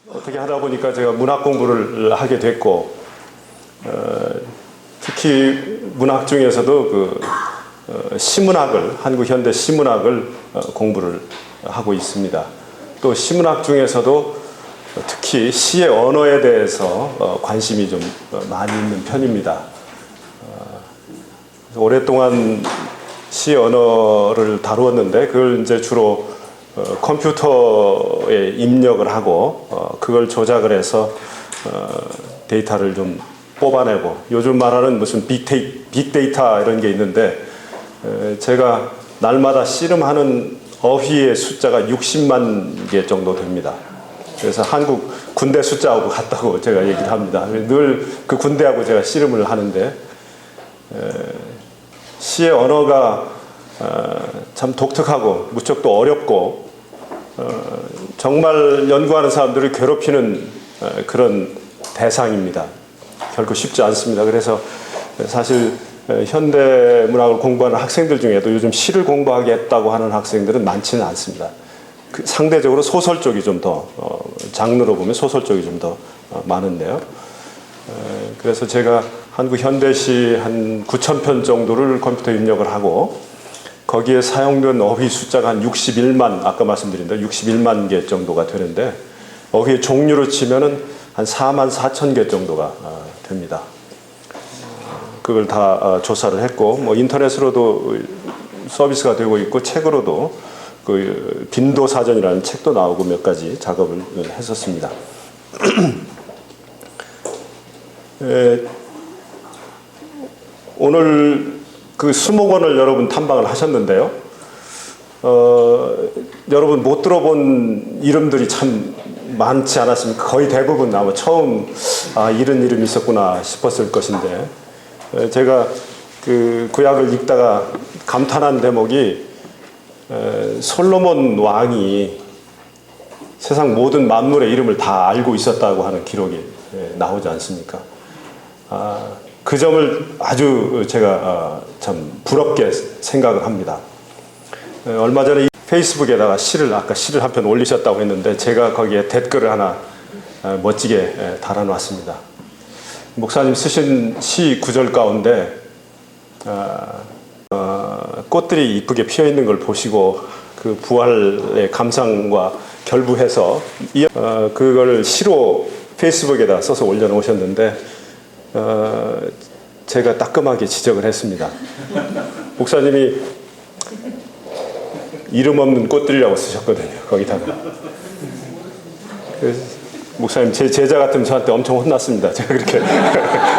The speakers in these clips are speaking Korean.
어떻게 하다 보니까 제가 문학 공부를 하게 됐고, 특히 문학 중에서도 시문학을, 한국 현대 시문학을 공부를 하고 있습니다. 또 시문학 중에서도 특히 시의 언어에 대해서 관심이 좀 많이 있는 편입니다. 오랫동안 시 언어를 다루었는데 그걸 이제 주로 컴퓨터에 입력을 하고 그걸 조작을 해서 데이터를 좀 뽑아내고, 요즘 말하는 무슨 빅데이터 이런 게 있는데, 제가 날마다 씨름하는 어휘의 숫자가 60만 개 정도 됩니다. 그래서 한국 군대 숫자하고 같다고 제가 얘기를 합니다. 늘 그 군대하고 제가 씨름을 하는데, 시의 언어가 참 독특하고 무척 또 어렵고 정말 연구하는 사람들을 괴롭히는 그런 대상입니다. 결코 쉽지 않습니다. 그래서 사실 현대 문학을 공부하는 학생들 중에도 요즘 시를 공부하겠다고 하는 학생들은 많지는 않습니다. 상대적으로 소설 쪽이 좀 더, 장르로 보면 소설 쪽이 좀 더 많은데요. 그래서 제가 한국 현대시 한 9,000편 정도를 컴퓨터 입력을 하고, 거기에 사용된 어휘 숫자가 한 61만, 아까 말씀드린 대로 61만 개 정도가 되는데, 어휘의 종류로 치면은 한 4만 4천 개 정도가 됩니다. 그걸 다 조사를 했고, 뭐 인터넷으로도 서비스가 되고 있고, 책으로도 그 빈도 사전이라는 책도 나오고 몇 가지 작업을 했었습니다. 오늘 그 수목원을 여러분 탐방을 하셨는데요. 여러분 못 들어본 이름들이 참 많지 않았습니까? 거의 대부분 아마 처음 이런 이름이 있었구나 싶었을 것인데, 제가 그 구약을 읽다가 감탄한 대목이, 솔로몬 왕이 세상 모든 만물의 이름을 다 알고 있었다고 하는 기록이 나오지 않습니까? 그 점을 아주 제가 참 부럽게 생각을 합니다. 얼마 전에 페이스북에다가 아까 시를 한 편 올리셨다고 했는데, 제가 거기에 댓글을 하나 멋지게 달아놨습니다. 목사님 쓰신 시 구절 가운데 꽃들이 이쁘게 피어 있는 걸 보시고 그 부활의 감상과 결부해서 그걸 시로 페이스북에다 써서 올려놓으셨는데, 제가 따끔하게 지적을 했습니다. 목사님이 이름 없는 꽃들이라고 쓰셨거든요, 거기다가. 목사님, 제 제자 같으면 저한테 엄청 혼났습니다. 제가 그렇게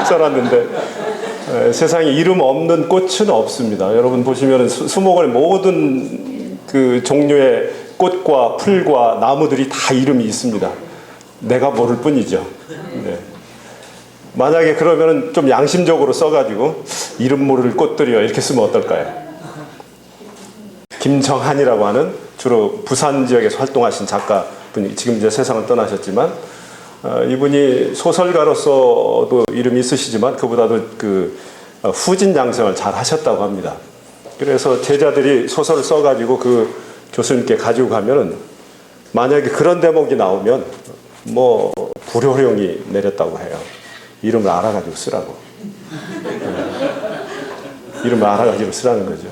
써놨는데, 세상에 이름 없는 꽃은 없습니다. 여러분 보시면 수목원의 모든 그 종류의 꽃과 풀과 나무들이 다 이름이 있습니다. 내가 모를 뿐이죠. 네. 만약에 그러면은 좀 양심적으로 써가지고 이름 모를 꽃들이요 이렇게 쓰면 어떨까요? 김정한이라고 하는 주로 부산 지역에서 활동하신 작가분이 지금 이제 세상을 떠나셨지만, 이분이 소설가로서도 이름이 있으시지만 그보다도 그 후진양성을 잘 하셨다고 합니다. 그래서 제자들이 소설을 써가지고 그 교수님께 가지고 가면은, 만약에 그런 대목이 나오면 뭐 불효령이 내렸다고 해요. 이름을 알아가지고 쓰라고. 이름을 알아가지고 쓰라는 거죠.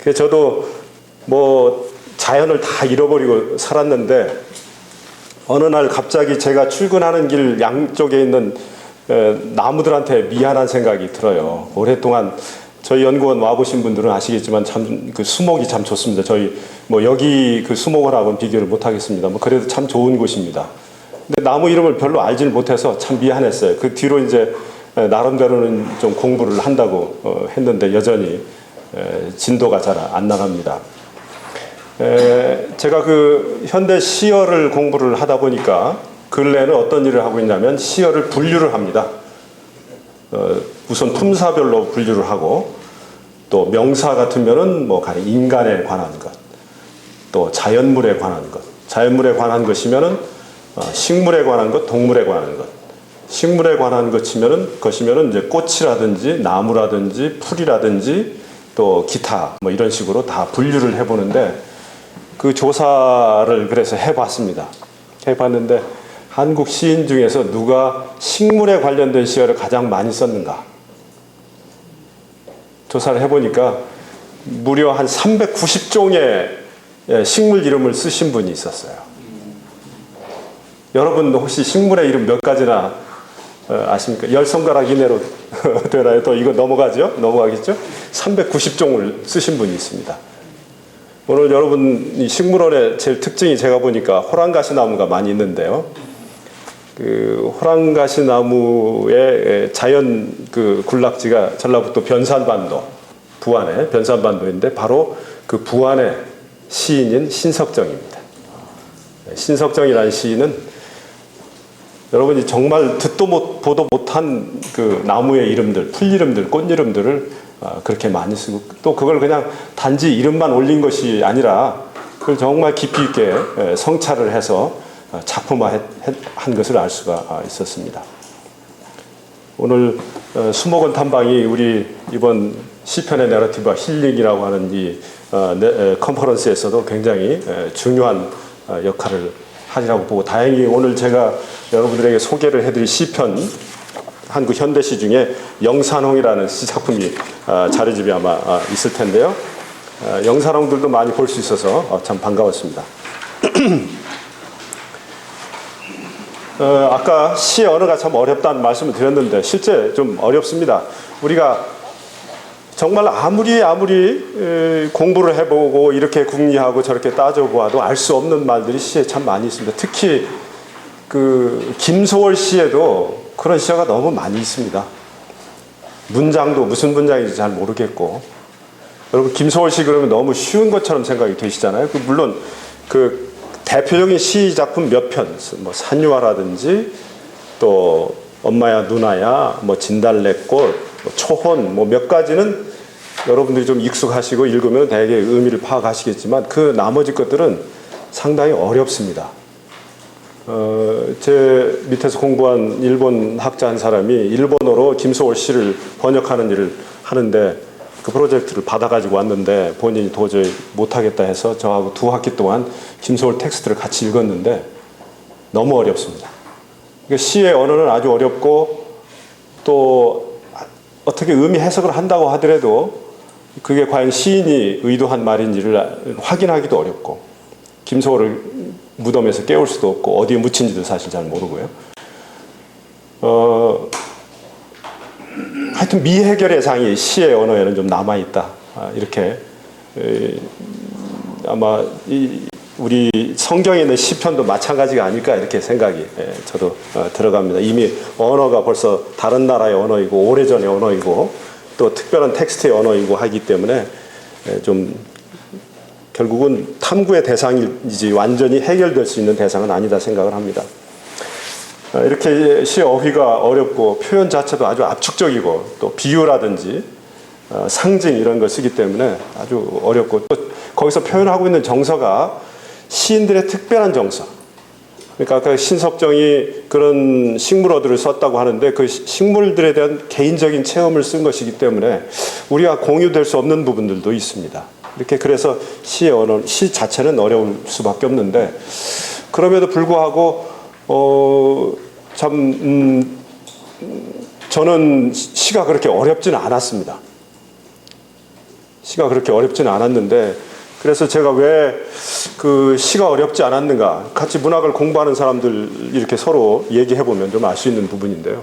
그래서 저도 뭐 자연을 다 잃어버리고 살았는데, 어느 날 갑자기 제가 출근하는 길 양쪽에 있는 나무들한테 미안한 생각이 들어요. 오랫동안 저희 연구원 와보신 분들은 아시겠지만 참 그 수목이 참 좋습니다. 저희 뭐 여기 그 수목원하고는 비교를 못 하겠습니다. 뭐 그래도 참 좋은 곳입니다. 근데 나무 이름을 별로 알지를 못해서 참 미안했어요. 그 뒤로 이제 나름대로는 좀 공부를 한다고 했는데 여전히 진도가 잘 안 나갑니다. 제가 그 현대 시어를 공부를 하다 보니까 근래에는 어떤 일을 하고 있냐면, 시어를 분류를 합니다. 우선 품사별로 분류를 하고, 또 명사 같으면은 뭐 인간에 관한 것, 또 자연물에 관한 것, 자연물에 관한 것이면은 식물에 관한 것, 동물에 관한 것, 식물에 관한 것이면은 이제 꽃이라든지 나무라든지 풀이라든지 또 기타 뭐 이런 식으로 다 분류를 해보는데, 그 조사를 그래서 해봤습니다. 해봤는데 한국 시인 중에서 누가 식물에 관련된 시어를 가장 많이 썼는가? 조사를 해보니까 무려 한 390종의 식물 이름을 쓰신 분이 있었어요. 여러분 혹시 식물의 이름 몇 가지나 아십니까? 10손가락 이내로 되나요? 또 이거 넘어가죠? 넘어가겠죠? 390종을 쓰신 분이 있습니다. 오늘 여러분 이 식물원의 제일 특징이 제가 보니까 호랑가시 나무가 많이 있는데요. 그 호랑가시 나무의 자연 그 군락지가 전라북도 변산반도, 부안의 변산반도인데 바로 그 부안의 시인인 신석정입니다. 신석정이라는 시인은 여러분이 정말 듣도 보도 못한 그 나무의 이름들, 풀 이름들, 꽃 이름들을 그렇게 많이 쓰고 또 그걸 그냥 단지 이름만 올린 것이 아니라 그걸 정말 깊이 있게 성찰을 해서 작품화한 것을 알 수가 있었습니다. 오늘 수목원 탐방이 우리 이번 시편의 내러티브와 힐링이라고 하는 이 컨퍼런스에서도 굉장히 중요한 역할을 하리라고 보고 다행히 오늘 제가 여러분들에게 소개를 해드릴 시편 한국 현대시 중에 영산홍이라는 시작품이 자료집에 아마 있을 텐데요. 영산홍들도 많이 볼 수 있어서 참 반가웠습니다. 아까 시의 언어가 참 어렵다는 말씀을 드렸는데 실제 좀 어렵습니다. 우리가 정말 아무리 공부를 해보고 이렇게 궁리하고 저렇게 따져보아도 알 수 없는 말들이 시에 참 많이 있습니다. 특히 그 김소월 시에도 그런 시가 너무 많이 있습니다. 문장도 무슨 문장인지 잘 모르겠고 여러분 김소월 시 그러면 너무 쉬운 것처럼 생각이 되시잖아요. 물론 그 대표적인 시 작품 몇 편, 뭐 산유화라든지 또 엄마야 누나야, 뭐 진달래꽃, 뭐 초혼, 뭐 몇 가지는 여러분들이 좀 익숙하시고 읽으면 대개 의미를 파악하시겠지만 그 나머지 것들은 상당히 어렵습니다. 제 밑에서 공부한 일본 학자 한 사람이 일본어로 김소월 시를 번역하는 일을 하는데 그 프로젝트를 받아가지고 왔는데 본인이 도저히 못하겠다 해서 저하고 2학기 동안 김소월 텍스트를 같이 읽었는데 너무 어렵습니다. 그러니까 시의 언어는 아주 어렵고 또 어떻게 의미 해석을 한다고 하더라도 그게 과연 시인이 의도한 말인지를 확인하기도 어렵고 김소월을 무덤에서 깨울 수도 없고 어디에 묻힌지도 사실 잘 모르고요. 하여튼 미해결의 장이 시의 언어에는 좀 남아있다. 이렇게 아마 우리 성경에 있는 시편도 마찬가지가 아닐까 이렇게 생각이 저도 들어갑니다. 이미 언어가 벌써 다른 나라의 언어이고 오래전의 언어이고 또 특별한 텍스트의 언어이고 하기 때문에 좀 결국은 탐구의 대상이지 완전히 해결될 수 있는 대상은 아니다 생각을 합니다. 이렇게 시 어휘가 어렵고 표현 자체도 아주 압축적이고 또 비유라든지 상징 이런 걸 쓰기 때문에 아주 어렵고 또 거기서 표현하고 있는 정서가 시인들의 특별한 정서. 그러니까 아까 신석정이 그런 식물어들을 썼다고 하는데 그 식물들에 대한 개인적인 체험을 쓴 것이기 때문에 우리가 공유될 수 없는 부분들도 있습니다. 이렇게 그래서 시의 언어, 시 자체는 어려울 수밖에 없는데 그럼에도 불구하고 저는 시가 그렇게 어렵지는 않았습니다. 시가 그렇게 어렵지는 않았는데 그래서 제가 왜 그 시가 어렵지 않았는가 같이 문학을 공부하는 사람들 이렇게 서로 얘기해보면 좀 알 수 있는 부분인데요.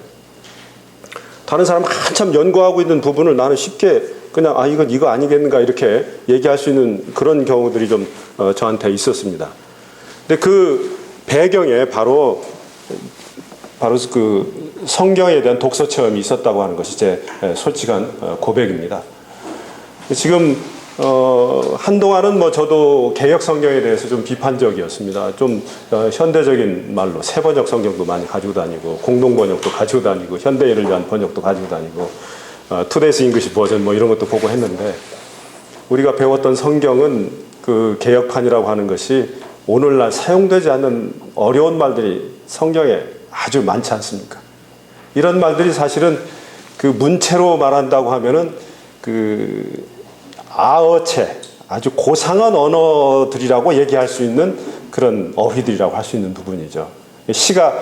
다른 사람 한참 연구하고 있는 부분을 나는 쉽게 그냥 이건 이거 아니겠는가 이렇게 얘기할 수 있는 그런 경우들이 좀 저한테 있었습니다. 근데 그 배경에 바로 그 성경에 대한 독서 체험이 있었다고 하는 것이 제 솔직한 고백입니다. 지금 한동안은 뭐 저도 개역 성경에 대해서 좀 비판적이었습니다. 좀 현대적인 말로 새번역 성경도 많이 가지고 다니고 공동 번역도 가지고 다니고 현대인을 위한 번역도 가지고 다니고 투데이스 잉글리시 버전 뭐 이런 것도 보고 했는데 우리가 배웠던 성경은 그 개역판이라고 하는 것이 오늘날 사용되지 않는 어려운 말들이 성경에 아주 많지 않습니까? 이런 말들이 사실은 그 문체로 말한다고 하면은 아어체, 아주 고상한 언어들이라고 얘기할 수 있는 그런 어휘들이라고 할 수 있는 부분이죠. 시가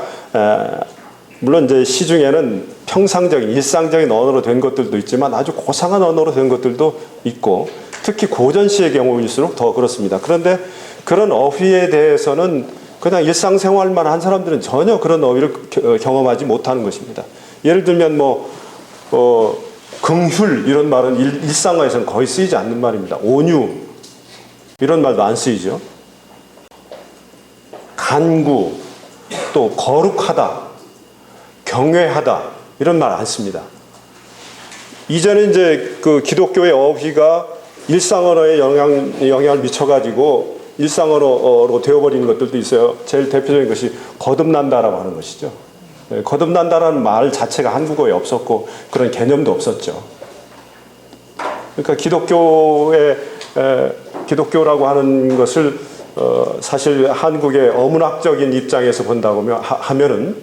물론 이제 시 중에는 평상적인 일상적인 언어로 된 것들도 있지만 아주 고상한 언어로 된 것들도 있고 특히 고전 시의 경우일수록 더 그렇습니다. 그런데 그런 어휘에 대해서는 그냥 일상생활만 한 사람들은 전혀 그런 어휘를 경험하지 못하는 것입니다. 예를 들면 긍휼 이런 말은 일상화에서는 거의 쓰이지 않는 말입니다. 온유 이런 말도 안 쓰이죠. 간구, 또 거룩하다, 경외하다 이런 말 안 씁니다. 이전에 이제 그 기독교의 어휘가 일상 언어에 영향을 미쳐가지고 일상 언어로 되어버리는 것들도 있어요. 제일 대표적인 것이 거듭난다라고 하는 것이죠. 거듭난다라는 말 자체가 한국어에 없었고 그런 개념도 없었죠. 그러니까 기독교라고 하는 것을 사실 한국의 어문학적인 입장에서 본다고 하면은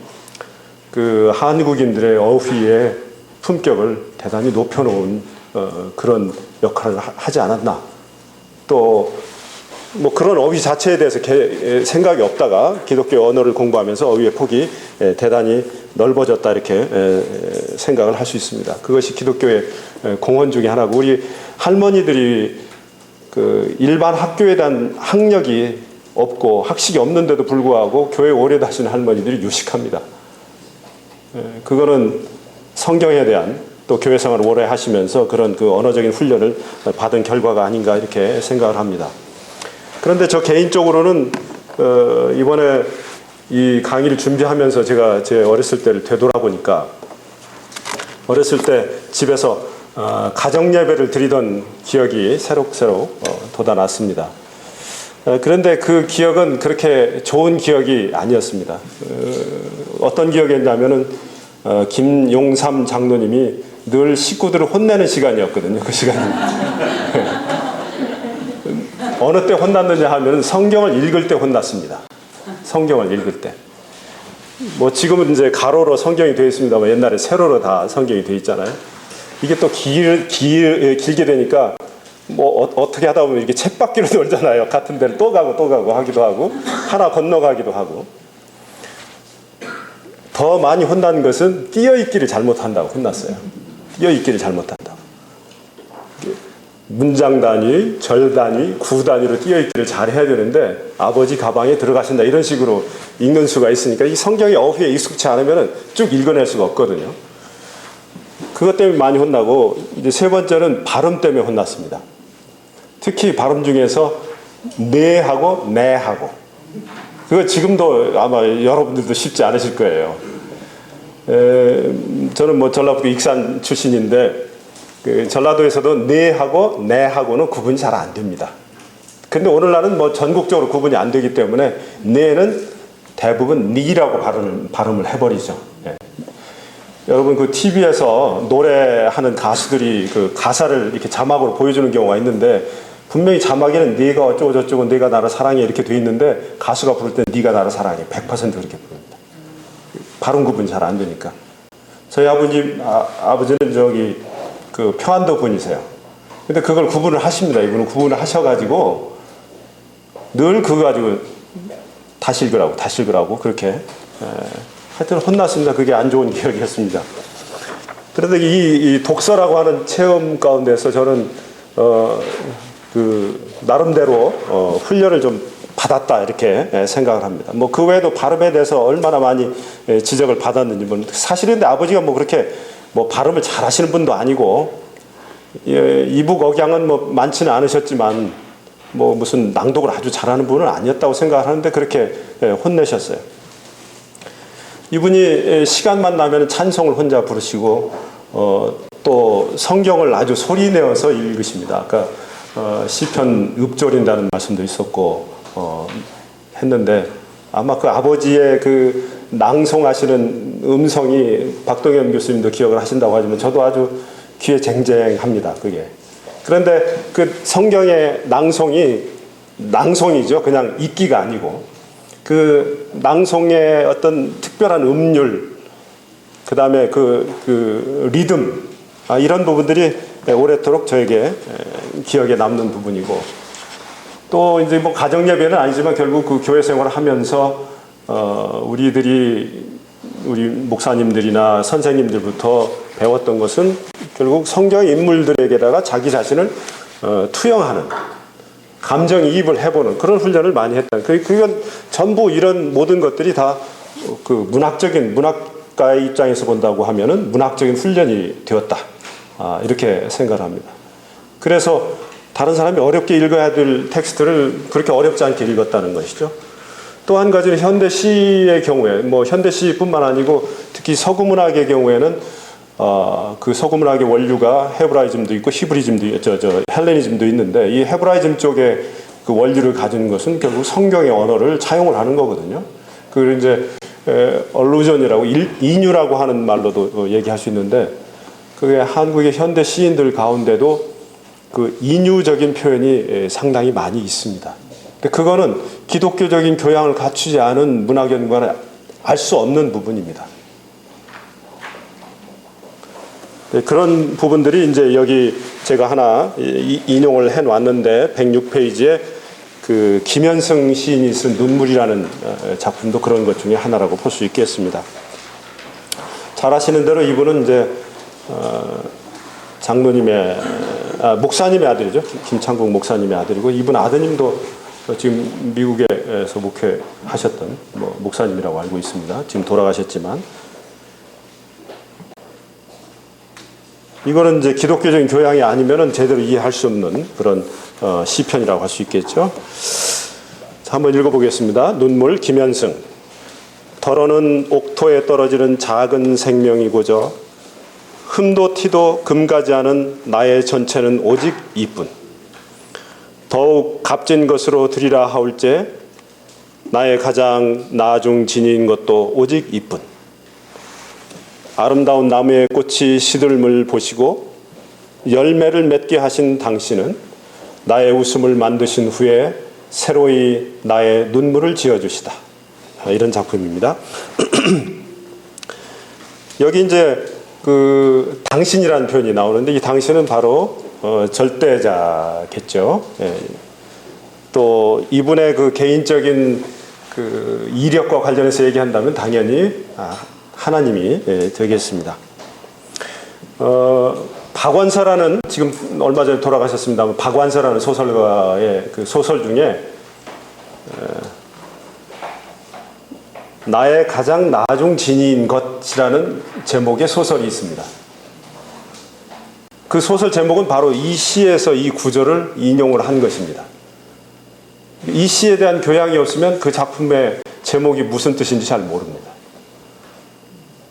그 한국인들의 어휘의 품격을 대단히 높여놓은 그런 역할을 하지 않았나. 또 뭐 그런 어휘 자체에 대해서 생각이 없다가 기독교 언어를 공부하면서 어휘의 폭이 대단히 넓어졌다 이렇게 생각을 할 수 있습니다. 그것이 기독교의 공헌 중에 하나고 우리 할머니들이 그 일반 학교에 대한 학력이 없고 학식이 없는데도 불구하고 교회 오래 다니는 할머니들이 유식합니다. 그거는 성경에 대한 또 교회 생활을 오래 하시면서 그런 그 언어적인 훈련을 받은 결과가 아닌가 이렇게 생각을 합니다. 그런데 저 개인적으로는 이번에 이 강의를 준비하면서 제가 제 어렸을 때를 되돌아보니까 어렸을 때 집에서 가정 예배를 드리던 기억이 새록새록 돋아났습니다. 그런데 그 기억은 그렇게 좋은 기억이 아니었습니다. 어떤 기억이었냐면은 김용삼 장로님이 늘 식구들을 혼내는 시간이었거든요. 그 시간이. 어느 때 혼났느냐 하면 성경을 읽을 때 혼났습니다. 성경을 읽을 때. 뭐 지금은 이제 가로로 성경이 되어 있습니다만 옛날에 세로로 다 성경이 되어 있잖아요. 이게 또 길게 되니까 뭐 어떻게 하다 보면 이렇게 쳇바퀴로 돌잖아요. 같은 데를 또 가고 하기도 하고 하나 건너가기도 하고. 더 많이 혼난 것은 띄어읽기를 잘못한다고 혼났어요. 띄어읽기를 잘못한다고. 문장 단위, 절 단위, 구 단위로 띄어읽기를 잘 해야 되는데 아버지 가방에 들어가신다 이런 식으로 읽는 수가 있으니까 이 성경의 어휘에 익숙치 않으면 쭉 읽어낼 수가 없거든요. 그것 때문에 많이 혼나고 이제 세 번째는 발음 때문에 혼났습니다. 특히 발음 중에서 네하고 네하고 그거 지금도 아마 여러분들도 쉽지 않으실 거예요. 저는 뭐 전라북도 익산 출신인데 그 전라도에서도 네하고 네하고는 구분이 잘 안 됩니다. 근데 오늘날은 뭐 전국적으로 구분이 안 되기 때문에 네는 대부분 니라고 발음을 해버리죠. 예. 여러분 그 TV에서 노래하는 가수들이 그 가사를 이렇게 자막으로 보여주는 경우가 있는데 분명히 자막에는 네가 어쩌고 저쩌고 네가 나를 사랑해 이렇게 돼 있는데 가수가 부를 때는 네가 나를 사랑해 100% 그렇게 부릅니다. 발음 구분이 잘 안 되니까. 저희 아버지는 저기 그 평안도 분이세요. 근데 그걸 구분을 하십니다. 이분은 구분을 하셔가지고 늘 그거 가지고 다시 읽으라고 그렇게 하여튼 혼났습니다. 그게 안 좋은 기억이었습니다. 그런데 이 독서라고 하는 체험 가운데서 저는 그 나름대로 훈련을 좀 받았다 이렇게 생각을 합니다. 뭐 그 외에도 발음에 대해서 얼마나 많이 지적을 받았는지 사실은 근데 아버지가 뭐 그렇게 뭐 발음을 잘 하시는 분도 아니고 이북 억양은 뭐 많지는 않으셨지만 뭐 무슨 낭독을 아주 잘하는 분은 아니었다고 생각을 하는데 그렇게 혼내셨어요. 이분이 시간만 나면 찬송을 혼자 부르시고 또 성경을 아주 소리내어서 읽으십니다. 아까 시편 읊조린다는 말씀도 있었고 했는데 아마 그 아버지의 그 낭송하시는 음성이 박동현 교수님도 기억을 하신다고 하지만 저도 아주 귀에 쟁쟁합니다. 그게. 그런데 그 성경의 낭송이죠. 그냥 읽기가 아니고 그 낭송의 어떤 특별한 음률, 그 다음에 그 리듬, 이런 부분들이 오래도록 저에게 기억에 남는 부분이고 또 이제 뭐 가정 예배는 아니지만 결국 그 교회 생활을 하면서 우리 목사님들이나 선생님들부터 배웠던 것은 결국 성경 인물들에게다가 자기 자신을 투영하는, 감정이입을 해보는 그런 훈련을 많이 했다. 그건 전부 이런 모든 것들이 다 그 문학가의 입장에서 본다고 하면은 문학적인 훈련이 되었다. 이렇게 생각을 합니다. 그래서 다른 사람이 어렵게 읽어야 될 텍스트를 그렇게 어렵지 않게 읽었다는 것이죠. 또 한 가지는 현대 시의 경우에, 뭐 현대 시뿐만 아니고 특히 서구문학의 경우에는 그 서구문학의 원류가 헤브라이즘도 있고 히브리즘도 헬레니즘도 있는데, 이 헤브라이즘 쪽에 그 원류를 가진 것은 결국 성경의 언어를 차용을 하는 거거든요. 그걸 이제 얼루전이라고 인유라고 하는 말로도 얘기할 수 있는데, 그게 한국의 현대 시인들 가운데도 그 인유적인 표현이 상당히 많이 있습니다. 근데 그거는 기독교적인 교양을 갖추지 않은 문학 연구가는 알 수 없는 부분입니다. 네, 그런 부분들이 이제 여기 제가 하나 인용을 해 놨는데, 106페이지에 그 김현승 시인이 쓴 눈물이라는 작품도 그런 것 중에 하나라고 볼 수 있겠습니다. 잘 아시는 대로 이분은 이제 목사님의 아들이죠. 김창국 목사님의 아들이고, 이분 아드님도 지금 미국에서 목회하셨던 목사님이라고 알고 있습니다. 지금 돌아가셨지만, 이거는 이제 기독교적인 교양이 아니면은 제대로 이해할 수 없는 그런 시편이라고 할 수 있겠죠. 자, 한번 읽어보겠습니다. 눈물, 김현승. 덜어는 옥토에 떨어지는 작은 생명이고저 흠도 티도 금가지 않은 나의 전체는 오직 이뿐. 더욱 값진 것으로 드리라 하올제 나의 가장 나중 진인 것도 오직 이뿐. 아름다운 나무의 꽃이 시들음을 보시고 열매를 맺게 하신 당신은 나의 웃음을 만드신 후에 새로이 나의 눈물을 지어주시다. 이런 작품입니다. 여기 이제 그 당신이라는 표현이 나오는데, 이 당신은 바로 절대자겠죠. 예. 또 이분의 그 개인적인 그 이력과 관련해서 얘기한다면 당연히 하나님이 되겠습니다. 박완서라는, 지금 얼마 전에 돌아가셨습니다만, 박완서라는 소설가의 그 소설 중에 나의 가장 나중 진이인 것이라는 제목의 소설이 있습니다. 그 소설 제목은 바로 이 시에서 이 구절을 인용을 한 것입니다. 이 시에 대한 교양이 없으면 그 작품의 제목이 무슨 뜻인지 잘 모릅니다.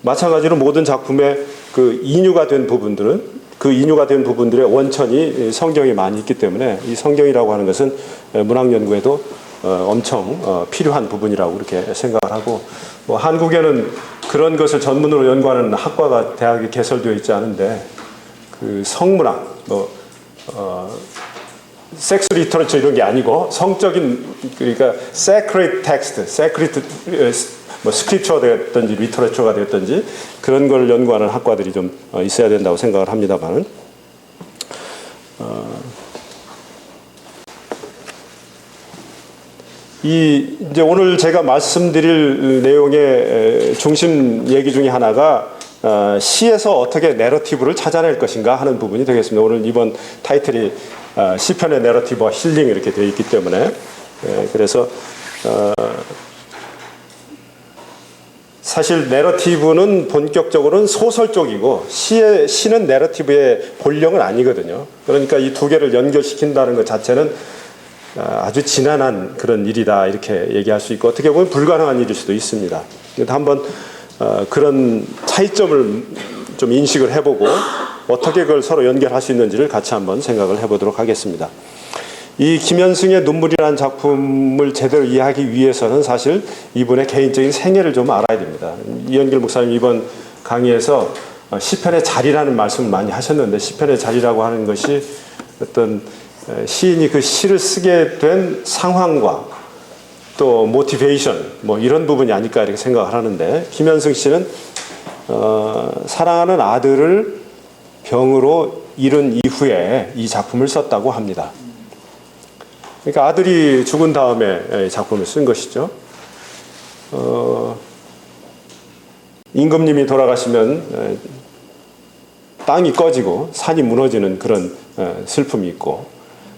마찬가지로 모든 작품의 그 인유가 된 부분들의 원천이 성경에 많이 있기 때문에, 이 성경이라고 하는 것은 문학 연구에도 엄청 필요한 부분이라고 그렇게 생각을 하고, 한국에는 그런 것을 전문으로 연구하는 학과가 대학에 개설되어 있지 않은데, 그 성문학, 섹스 리터러처 이런 게 아니고 성적인, 그러니까 sacred text, sacred 스크립처가 되었든지 리터러처가 되었든지 그런 걸 연구하는 학과들이 좀 있어야 된다고 생각을 합니다만, 이제 오늘 제가 말씀드릴 내용의 중심 얘기 중에 하나가 시에서 어떻게 내러티브를 찾아낼 것인가 하는 부분이 되겠습니다. 오늘 이번 타이틀이 시편의 내러티브와 힐링 이렇게 되어 있기 때문에, 그래서 사실 내러티브는 본격적으로는 소설 쪽이고 시는 내러티브의 본령은 아니거든요. 그러니까 이 두 개를 연결시킨다는 것 자체는 아주 지난한 그런 일이다 이렇게 얘기할 수 있고, 어떻게 보면 불가능한 일일 수도 있습니다. 한번 그런 차이점을 좀 인식을 해보고 어떻게 그걸 서로 연결할 수 있는지를 같이 한번 생각을 해보도록 하겠습니다. 이 김현승의 눈물이라는 작품을 제대로 이해하기 위해서는 사실 이분의 개인적인 생애를 좀 알아야 됩니다. 이현길 목사님 이번 강의에서 시편의 자리라는 말씀을 많이 하셨는데, 시편의 자리라고 하는 것이 어떤 시인이 그 시를 쓰게 된 상황과 또 모티베이션 이런 부분이 아닐까 이렇게 생각을 하는데, 김현승 씨는 사랑하는 아들을 병으로 잃은 이후에 이 작품을 썼다고 합니다. 그러니까 아들이 죽은 다음에 작품을 쓴 것이죠. 임금님이 돌아가시면 땅이 꺼지고 산이 무너지는 그런 슬픔이 있고,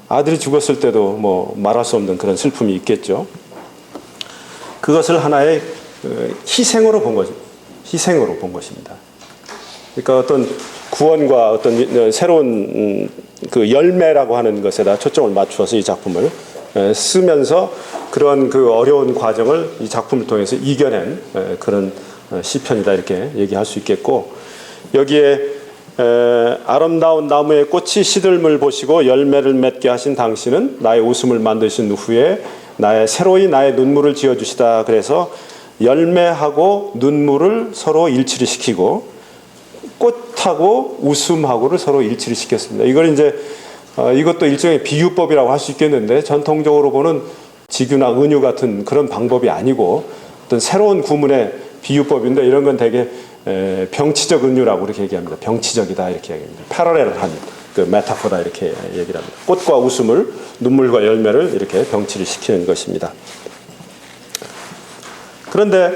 아들이 죽었을 때도 뭐 말할 수 없는 그런 슬픔이 있겠죠. 그것을 하나의 희생으로 본 거죠. 희생으로 본 것입니다. 그러니까 어떤 구원과 어떤 새로운 그 열매라고 하는 것에다 초점을 맞추어서 이 작품을 쓰면서 그런 그 어려운 과정을 이 작품을 통해서 이겨낸 그런 시편이다, 이렇게 얘기할 수 있겠고, 여기에 아름다운 나무의 꽃이 시들물 보시고 열매를 맺게 하신 당신은 나의 웃음을 만드신 후에 새로이 나의 눈물을 지어주시다. 그래서 열매하고 눈물을 서로 일치를 시키고 꽃하고 웃음하고를 서로 일치를 시켰습니다. 이걸 이제 이것도 일종의 비유법이라고 할 수 있겠는데, 전통적으로 보는 직유나 은유 같은 그런 방법이 아니고 어떤 새로운 구문의 비유법인데, 이런 건 되게 병치적 은유라고 이렇게 얘기합니다. 병치적이다, 이렇게 얘기합니다. 패러렐한 그 메타포다, 이렇게 얘기를 합니다. 꽃과 웃음을, 눈물과 열매를 이렇게 병치를 시키는 것입니다. 그런데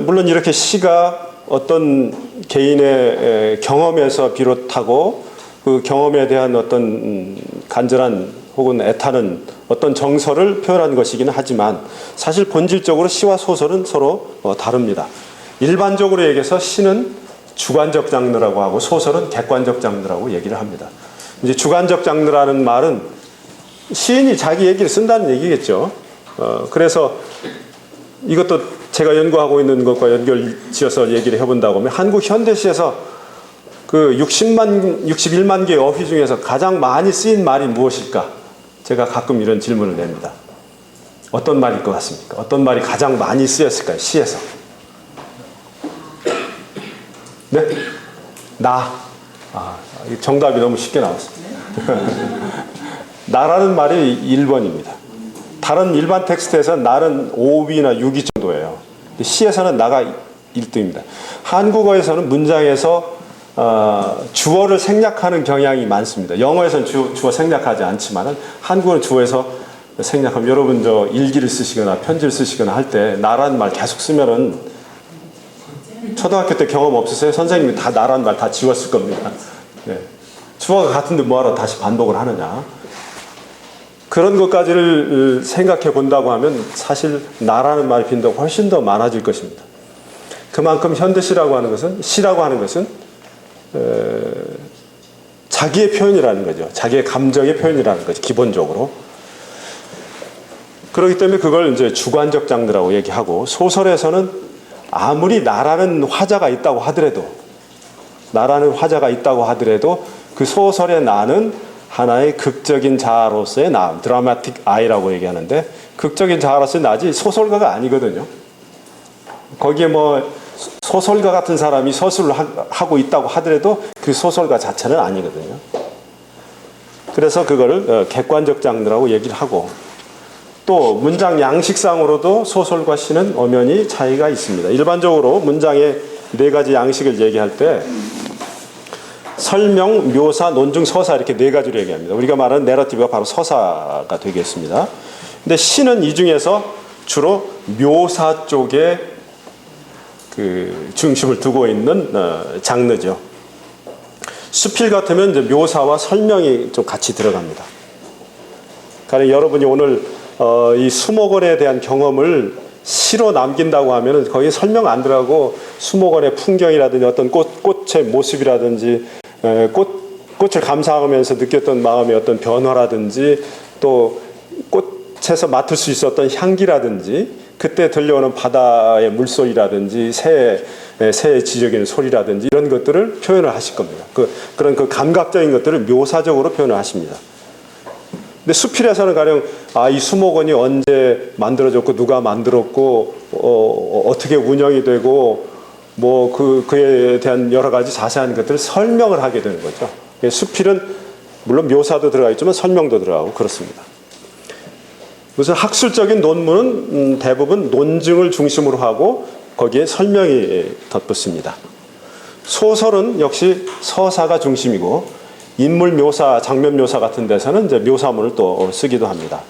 물론 이렇게 시가 어떤 개인의 경험에서 비롯하고 그 경험에 대한 어떤 간절한 혹은 애타는 어떤 정서를 표현한 것이긴 하지만, 사실 본질적으로 시와 소설은 서로 다릅니다. 일반적으로 얘기해서 시는 주관적 장르라고 하고 소설은 객관적 장르라고 얘기를 합니다. 이제 주관적 장르라는 말은 시인이 자기 얘기를 쓴다는 얘기겠죠. 그래서 이것도 제가 연구하고 있는 것과 연결 지어서 얘기를 해본다고 하면, 한국 현대시에서 그 61만 개의 어휘 중에서 가장 많이 쓰인 말이 무엇일까? 제가 가끔 이런 질문을 냅니다. 어떤 말일 것 같습니까? 어떤 말이 가장 많이 쓰였을까요? 시에서. 네? 나. 정답이 너무 쉽게 나왔습니다. 나라는 말이 1번입니다. 다른 일반 텍스트에서는 나는 5위나 6위 정도예요. 시에서는 나가 1등입니다. 한국어에서는 문장에서 주어를 생략하는 경향이 많습니다. 영어에서는 주어 생략하지 않지만 한국어는 주어에서 생략하면, 여러분 저 일기를 쓰시거나 편지를 쓰시거나 할 때 나라는 말 계속 쓰면은, 초등학교 때 경험 없으세요? 선생님이 다 나라는 말 다 지웠을 겁니다. 네. 주어가 같은데 뭐하러 다시 반복을 하느냐. 그런 것까지를 생각해 본다고 하면 사실 나라는 말의 빈도가 훨씬 더 많아질 것입니다. 그만큼 현대시라고 하는 것은, 시라고 하는 것은 자기의 표현이라는 거죠. 자기의 감정의 표현이라는 거죠, 기본적으로. 그렇기 때문에 그걸 이제 주관적 장르라고 얘기하고, 소설에서는 아무리 나라는 화자가 있다고 하더라도 그 소설의 나는 하나의 극적인 자아로서의 나, 드라마틱 아이라고 얘기하는데, 극적인 자아로서의 나지 소설가가 아니거든요. 거기에 뭐 소설가 같은 사람이 서술을 하고 있다고 하더라도 그 소설가 자체는 아니거든요. 그래서 그거를 객관적 장르라고 얘기를 하고, 또 문장 양식상으로도 소설과 시는 엄연히 차이가 있습니다. 일반적으로 문장의 4가지 양식을 얘기할 때 설명, 묘사, 논증, 서사, 이렇게 4가지로 얘기합니다. 우리가 말하는 내러티브가 바로 서사가 되겠습니다. 근데 시는 이 중에서 주로 묘사 쪽에 그 중심을 두고 있는 장르죠. 수필 같으면 이제 묘사와 설명이 좀 같이 들어갑니다. 그러니까 여러분이 오늘 이 수목원에 대한 경험을 시로 남긴다고 하면은 거기에 설명 안 들어가고 수목원의 풍경이라든지 어떤 꽃의 모습이라든지 꽃을 감상하면서 느꼈던 마음의 어떤 변화라든지, 또 꽃에서 맡을 수 있었던 향기라든지, 그때 들려오는 바다의 물소리라든지 새의 지저귀는 소리라든지, 이런 것들을 표현을 하실 겁니다. 그런 감각적인 것들을 묘사적으로 표현을 하십니다. 근데 수필에서는 가령 이 수목원이 언제 만들어졌고 누가 만들었고 어떻게 운영이 되고 뭐 그에 대한 여러 가지 자세한 것들을 설명을 하게 되는 거죠. 수필은 물론 묘사도 들어가 있지만 설명도 들어가고 그렇습니다. 그래서 학술적인 논문은 대부분 논증을 중심으로 하고 거기에 설명이 덧붙습니다. 소설은 역시 서사가 중심이고, 인물 묘사, 장면 묘사 같은 데서는 이제 묘사문을 또 쓰기도 합니다.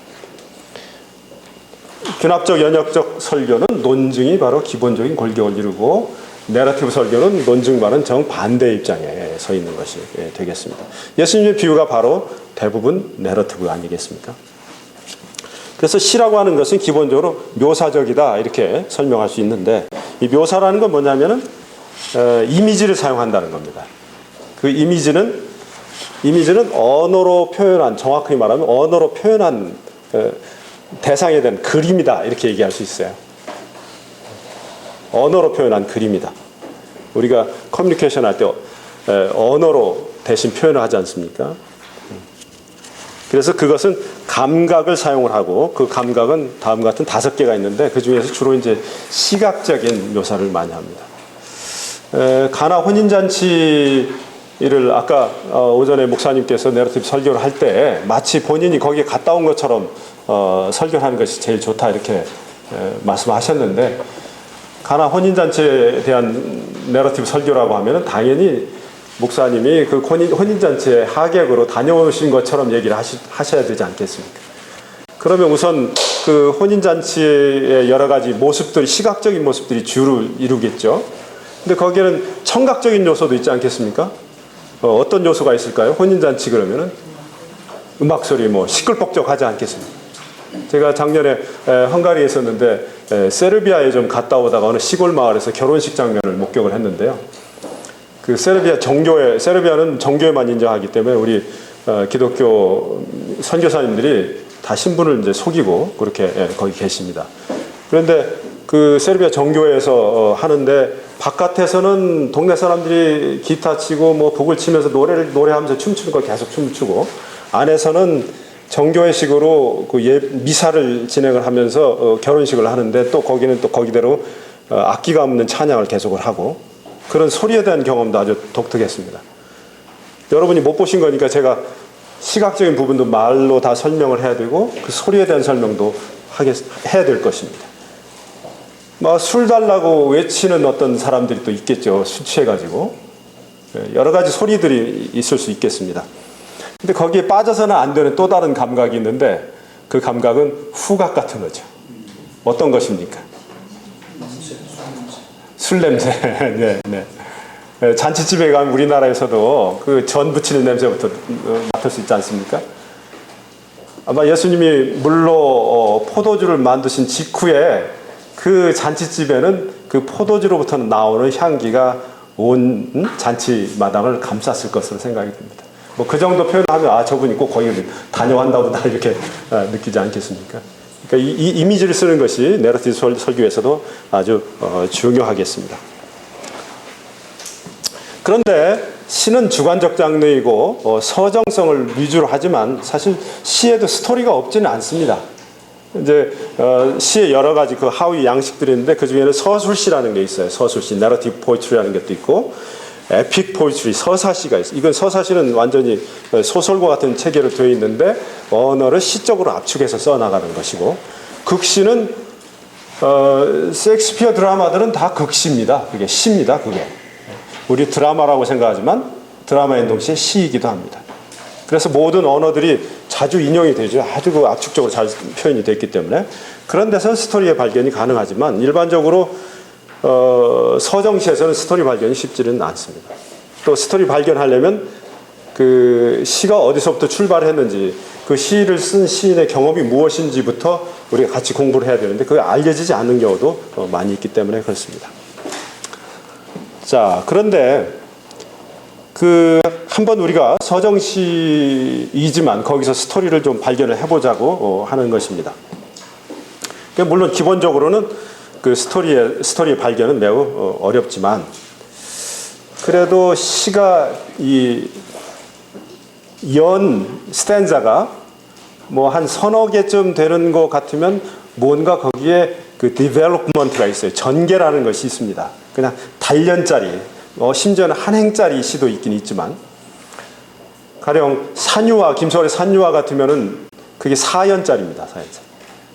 균합적 연역적 설교는 논증이 바로 기본적인 골격을 이루고 내러티브 설교는 논증과는 정반대 입장에 서 있는 것이 되겠습니다. 예수님의 비유가 바로 대부분 내러티브 아니겠습니까? 그래서 시라고 하는 것은 기본적으로 묘사적이다 이렇게 설명할 수 있는데 이 묘사라는 건 뭐냐면은 이미지를 사용한다는 겁니다. 그 이미지는 언어로 표현한, 정확하게 말하면 언어로 표현한 대상에 대한 그림이다 이렇게 얘기할 수 있어요. 언어로 표현한 그림이다. 우리가 커뮤니케이션 할 때 언어로 대신 표현을 하지 않습니까? 그래서 그것은 감각을 사용을 하고 그 감각은 다음 같은 5개가 있는데 그 중에서 주로 이제 시각적인 묘사를 많이 합니다. 가나 혼인잔치를 아까 오전에 목사님께서 내러티브 설교를 할 때 마치 본인이 거기에 갔다 온 것처럼 설교하는 것이 제일 좋다 이렇게 말씀하셨는데 가나 혼인잔치에 대한 내러티브 설교라고 하면은 당연히 목사님이 그 혼인잔치에 하객으로 다녀오신 것처럼 얘기를 하셔야 되지 않겠습니까? 그러면 우선 그 혼인잔치의 여러 가지 모습들이, 시각적인 모습들이 주를 이루겠죠. 근데 거기에는 청각적인 요소도 있지 않겠습니까? 어떤 요소가 있을까요? 혼인잔치 그러면은 음악 소리 뭐 시끌벅적하지 않겠습니까? 제가 작년에 헝가리에 있었는데 세르비아에 좀 갔다 오다가 어느 시골 마을에서 결혼식 장면을 목격을 했는데요. 그 세르비아는 정교회만 인정하기 때문에 우리 기독교 선교사님들이 다 신분을 이제 속이고 그렇게 거기 계십니다. 그런데 그 세르비아 정교회에서 하는데 바깥에서는 동네 사람들이 기타 치고 뭐 북을 치면서 노래하면서 춤추는 걸 계속 춤을 추고 안에서는 정교회식으로 그 미사를 진행을 하면서 결혼식을 하는데 또 거기는 또 거기대로 악기가 없는 찬양을 계속을 하고 그런 소리에 대한 경험도 아주 독특했습니다. 여러분이 못 보신 거니까 제가 시각적인 부분도 말로 다 설명을 해야 되고 그 소리에 대한 설명도 해야 될 것입니다. 뭐 술 달라고 외치는 어떤 사람들이 또 있겠죠. 술 취해가지고 여러 가지 소리들이 있을 수 있겠습니다. 근데 거기에 빠져서는 안 되는 또 다른 감각이 있는데 그 감각은 후각 같은 거죠. 어떤 것입니까? 술 냄새. 네, 네. 잔치집에 가면 우리나라에서도 그 전 부치는 냄새부터 맡을 수 있지 않습니까? 아마 예수님이 물로 포도주를 만드신 직후에 그 잔치집에는 그 포도주로부터 나오는 향기가 온 잔치 마당을 감쌌을 것으로 생각이 듭니다. 뭐 그 정도 표현하면 저분이 꼭 거기 다녀왔나 보다 이렇게 느끼지 않겠습니까? 그러니까 이 이미지를 쓰는 것이 내러티브 설교에서도 아주 중요하겠습니다. 그런데 시는 주관적 장르이고 서정성을 위주로 하지만 사실 시에도 스토리가 없지는 않습니다. 이제 시의 여러 가지 그 하위 양식들이 있는데 그 중에는 서술시라는 게 있어요. 서술시, 내러티브 포이트리라는 것도 있고 에픽 포이트리, 서사시가 있어요. 이건 서사시는 완전히 소설과 같은 체계로 되어 있는데 언어를 시적으로 압축해서 써나가는 것이고 극시는 셰익스피어 드라마들은 다 극시입니다. 그게 시입니다. 그게 우리 드라마라고 생각하지만 드라마인 동시에 시이기도 합니다. 그래서 모든 언어들이 자주 인용이 되죠. 아주 그 압축적으로 잘 표현이 됐기 때문에 그런 데서는 스토리의 발견이 가능하지만 일반적으로 서정시에서는 스토리 발견이 쉽지는 않습니다. 또 스토리 발견하려면 그 시가 어디서부터 출발했는지 그 시를 쓴 시인의 경험이 무엇인지부터 우리가 같이 공부를 해야 되는데 그게 알려지지 않는 경우도 많이 있기 때문에 그렇습니다. 자, 그런데 한번 우리가 서정시이지만 거기서 스토리를 좀 발견을 해보자고 하는 것입니다. 물론 기본적으로는 그 스토리의 발견은 매우 어렵지만 그래도 시가 스탠자가 뭐 한 서너 개쯤 되는 것 같으면 뭔가 거기에 그 디벨롭먼트가 있어요. 전개라는 것이 있습니다. 그냥 단련짜리, 심지어는 한 행짜리 시도 있긴 있지만 가령 산유화, 김소월의 산유화 같으면은 그게 4연짜리입니다. 4연짜리.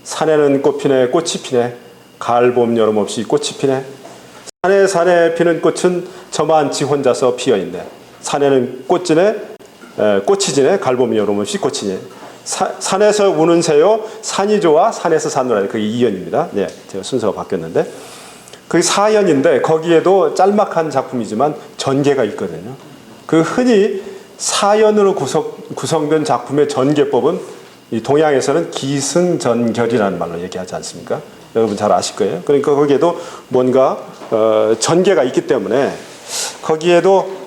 산에는 꽃 피네, 꽃이 피네. 가을, 봄, 여름 없이 꽃이 피네. 산에 피는 꽃은 저만치 혼자서 피어있네. 산에는 꽃지네, 꽃이 지네 갈보미 여름은 씨꽃이네. 산에서 우는 새요 산이 좋아 산에서 사느라. 그게 2연입니다. 네, 제가 순서가 바뀌었는데 그게 4연인데 거기에도 짤막한 작품이지만 전개가 있거든요. 그 흔히 4연으로 구성된 작품의 전개법은 이 동양에서는 기승전결이라는 말로 얘기하지 않습니까? 여러분 잘 아실 거예요. 그러니까 거기에도 뭔가 전개가 있기 때문에 거기에도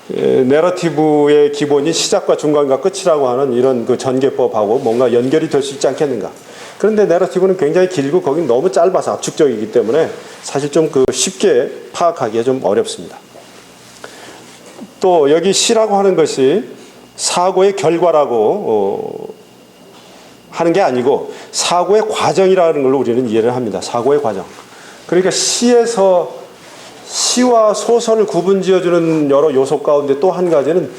내러티브의 기본이 시작과 중간과 끝이라고 하는 이런 그 전개법하고 뭔가 연결이 될 수 있지 않겠는가. 그런데 내러티브는 굉장히 길고 거긴 너무 짧아서 압축적이기 때문에 사실 좀 그 쉽게 파악하기가 좀 어렵습니다. 또 여기 시라고 하는 것이 사고의 결과라고 하는 게 아니고 사고의 과정이라는 걸로 우리는 이해를 합니다. 사고의 과정. 그러니까 시에서 시와 소설을 구분지어주는 여러 요소 가운데 또 한 가지는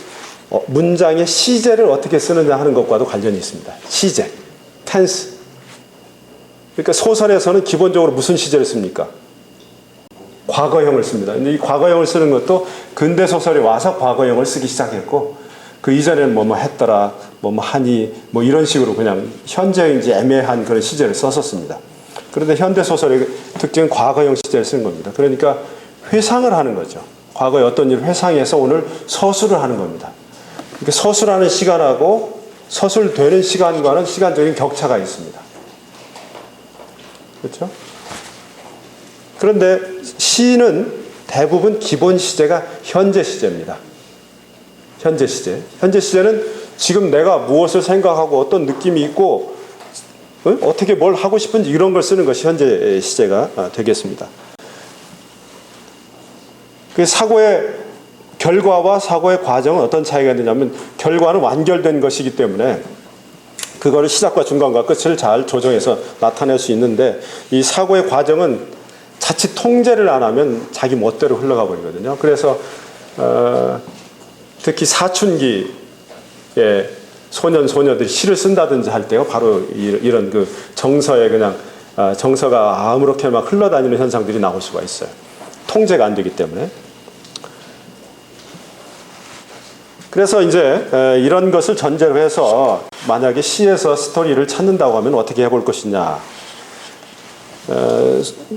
문장의 시제를 어떻게 쓰느냐 하는 것과도 관련이 있습니다. 시제, 텐스. 그러니까 소설에서는 기본적으로 무슨 시제를 씁니까? 과거형을 씁니다. 근데 이 과거형을 쓰는 것도 근대 소설에 와서 과거형을 쓰기 시작했고 그 이전에는 뭐뭐 했더라, 뭐뭐 하니 뭐 이런 식으로 그냥 현재인지 애매한 그런 시제를 썼었습니다. 그런데 현대 소설의 특징은 과거형 시제를 쓰는 겁니다. 그러니까 회상을 하는 거죠. 과거에 어떤 일을 회상해서 오늘 서술을 하는 겁니다. 그러니까 서술하는 시간하고 서술되는 시간과는 시간적인 격차가 있습니다. 그렇죠? 그런데 시는 대부분 기본 시제가 현재 시제입니다. 현재 시제. 현재 시제는 지금 내가 무엇을 생각하고 어떤 느낌이 있고 어떻게 뭘 하고 싶은지 이런 걸 쓰는 것이 현재 시제가 되겠습니다. 그 사고의 결과와 사고의 과정은 어떤 차이가 있느냐면 결과는 완결된 것이기 때문에 그거를 시작과 중간과 끝을 잘 조정해서 나타낼 수 있는데 이 사고의 과정은 자칫 통제를 안 하면 자기 멋대로 흘러가 버리거든요. 그래서 특히 사춘기에 소년들이 시를 쓴다든지 할 때요, 바로 이런 그 정서에 그냥 정서가 아무렇게 막 흘러다니는 현상들이 나올 수가 있어요. 통제가 안 되기 때문에. 그래서 이제 이런 것을 전제로 해서 만약에 시에서 스토리를 찾는다고 하면 어떻게 해볼 것이냐.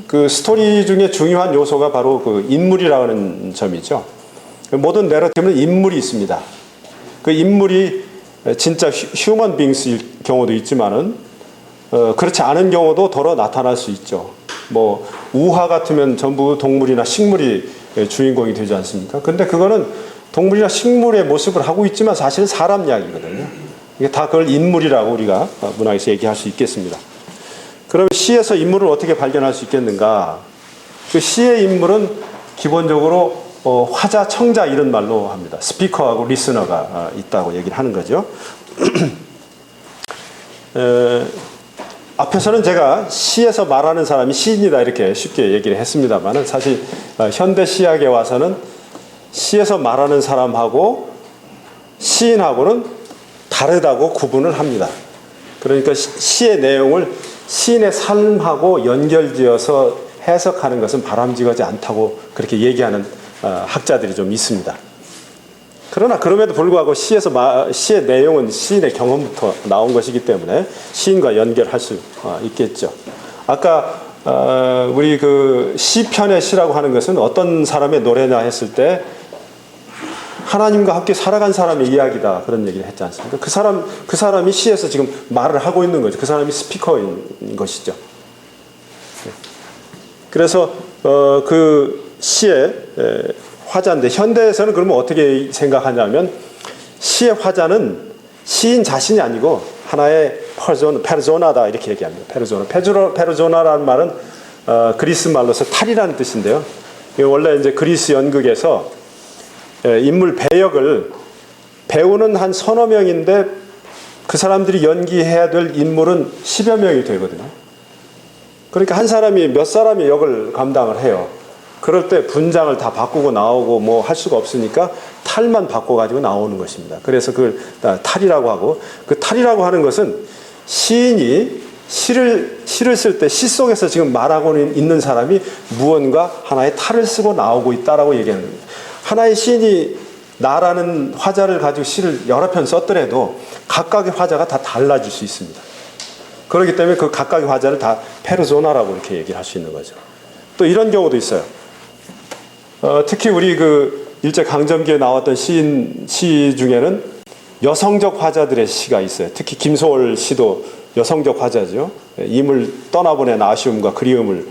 그 스토리 중에 중요한 요소가 바로 그 인물이라고 하는 점이죠. 모든 내러티브는 인물이 있습니다. 그 인물이 진짜 휴먼 빙스일 경우도 있지만은 그렇지 않은 경우도 더러 나타날 수 있죠. 뭐 우화 같으면 전부 동물이나 식물이 주인공이 되지 않습니까? 근데 그거는 동물이나 식물의 모습을 하고 있지만 사실은 사람 이야기거든요. 이게 다 그걸 인물이라고 우리가 문학에서 얘기할 수 있겠습니다. 그럼 시에서 인물을 어떻게 발견할 수 있겠는가? 그 시의 인물은 기본적으로 화자, 청자 이런 말로 합니다. 스피커하고 리스너가 있다고 얘기를 하는 거죠. 앞에서는 제가 시에서 말하는 사람이 시인이다 이렇게 쉽게 얘기를 했습니다만 사실 현대 시학에 와서는 시에서 말하는 사람하고 시인하고는 다르다고 구분을 합니다. 그러니까 시의 내용을 시인의 삶하고 연결지어서 해석하는 것은 바람직하지 않다고 그렇게 얘기하는 학자들이 좀 있습니다. 그러나 그럼에도 불구하고 시의 내용은 시인의 경험부터 나온 것이기 때문에 시인과 연결할 수 있겠죠. 아까 우리 그 시편의 시라고 하는 것은 어떤 사람의 노래냐 했을 때 하나님과 함께 살아간 사람의 이야기다 그런 얘기를 했지 않습니까? 그 사람이 시에서 지금 말을 하고 있는 거죠. 그 사람이 스피커인 것이죠. 그래서 그 시의 화자인데 현대에서는 그러면 어떻게 생각하냐면 시의 화자는 시인 자신이 아니고 하나의 페르소나다 이렇게 얘기합니다. 페르소나라는 말은 그리스 말로서 탈이라는 뜻인데요. 원래 이제 그리스 연극에서 인물 배역을 배우는 한 서너 명인데 그 사람들이 연기해야 될 인물은 10여 명이 되거든요. 그러니까 한 사람이 몇 사람의 역을 감당을 해요. 그럴 때 분장을 다 바꾸고 나오고 뭐 할 수가 없으니까 탈만 바꿔가지고 나오는 것입니다. 그래서 그걸 탈이라고 하고 그 탈이라고 하는 것은 시인이 시를 쓸 때 시 속에서 지금 말하고 있는 사람이 무언가 하나의 탈을 쓰고 나오고 있다라고 얘기하는 겁니다. 하나의 시인이 나라는 화자를 가지고 시를 여러 편 썼더라도 각각의 화자가 다 달라질 수 있습니다. 그렇기 때문에 그 각각의 화자를 다 페르소나라고 이렇게 얘기를 할 수 있는 거죠. 또 이런 경우도 있어요. 특히 우리 그 일제강점기에 나왔던 시 중에는 여성적 화자들의 시가 있어요. 특히 김소월 시도 여성적 화자죠. 임을 떠나보낸 아쉬움과 그리움을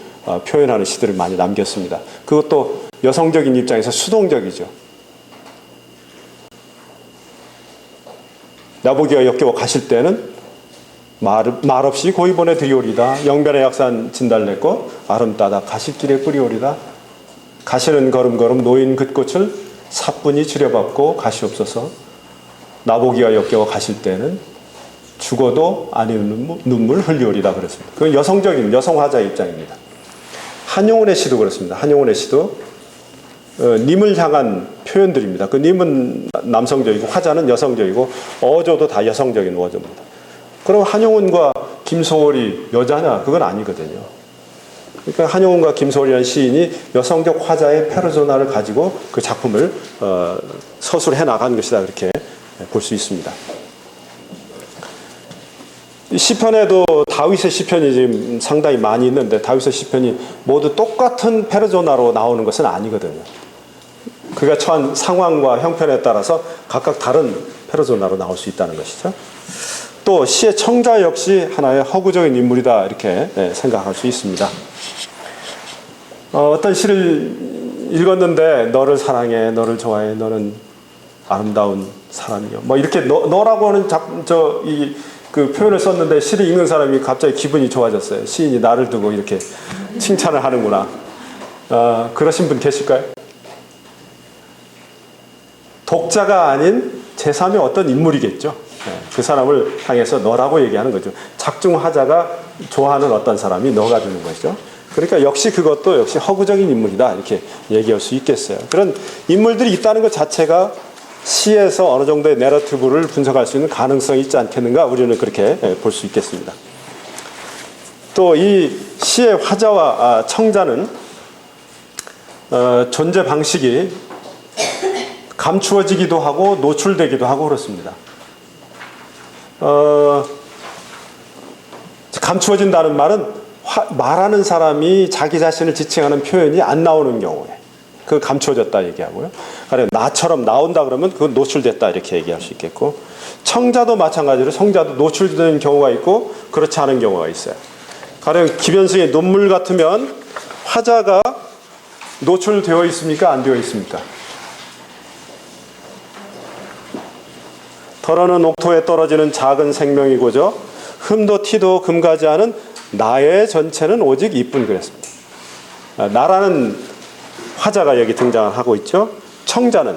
표현하는 시들을 많이 남겼습니다. 그것도 여성적인 입장에서 수동적이죠. 나보기가 역겨워 가실 때는 말 없이 고이 보내드리오리다. 영변의 약산 진달래꽃 아름 따다 가실 길에 뿌리오리다. 가시는 걸음걸음 노인 긋꽃을 사뿐히 지려받고 가시옵소서. 나보기가 역겨워 가실 때는 죽어도 아니는 눈물 흘리오리다 그랬습니다. 그건 여성적인 여성 화자의 입장입니다. 한용운의 시도 그렇습니다. 한용운의 시도 님을 향한 표현들입니다. 그 님은 남성적이고 화자는 여성적이고 어조도 다 여성적인 어조입니다. 그럼 한용운과 김소월이 여자냐? 그건 아니거든요. 그러니까 한용운과 김소월이라는 시인이 여성적 화자의 페르소나를 가지고 그 작품을 서술해 나간 것이다. 그렇게 볼 수 있습니다. 시편에도 다윗의 시편이 지금 상당히 많이 있는데 다윗의 시편이 모두 똑같은 페르소나로 나오는 것은 아니거든요. 그가 처한 상황과 형편에 따라서 각각 다른 페르소나로 나올 수 있다는 것이죠. 또 시의 청자 역시 하나의 허구적인 인물이다 이렇게 생각할 수 있습니다. 어떤 시를 읽었는데 너를 사랑해, 너를 좋아해, 너는 아름다운 사람이요. 뭐 이렇게 너라고 하는 그 표현을 썼는데 시를 읽는 사람이 갑자기 기분이 좋아졌어요. 시인이 나를 두고 이렇게 칭찬을 하는구나. 그러신 분 계실까요? 독자가 아닌 제3의 어떤 인물이겠죠. 그 사람을 향해서 너라고 얘기하는 거죠. 작중하자가 좋아하는 어떤 사람이 너가 되는 것이죠. 그러니까 역시 그것도 역시 허구적인 인물이다 이렇게 얘기할 수 있겠어요. 그런 인물들이 있다는 것 자체가 시에서 어느 정도의 내러티브를 분석할 수 있는 가능성이 있지 않겠는가 우리는 그렇게 볼 수 있겠습니다. 또 이 시의 화자와 청자는 존재 방식이 감추어지기도 하고 노출되기도 하고 그렇습니다. 감추어진다는 말은 말하는 사람이 자기 자신을 지칭하는 표현이 안 나오는 경우에 그 감추어졌다 얘기하고요. 가령 나처럼 나온다 그러면 그건 노출됐다 이렇게 얘기할 수 있겠고 청자도 마찬가지로 성자도 노출되는 경우가 있고 그렇지 않은 경우가 있어요. 가령 김현승의 눈물 같으면 화자가 노출되어 있습니까? 안 되어 있습니까? 덜어는 옥토에 떨어지는 작은 생명이고죠. 흠도 티도 금가지 않은 나의 전체는 오직 이뿐 그랬습니다. 나라는 화자가 여기 등장하고 있죠. 청자는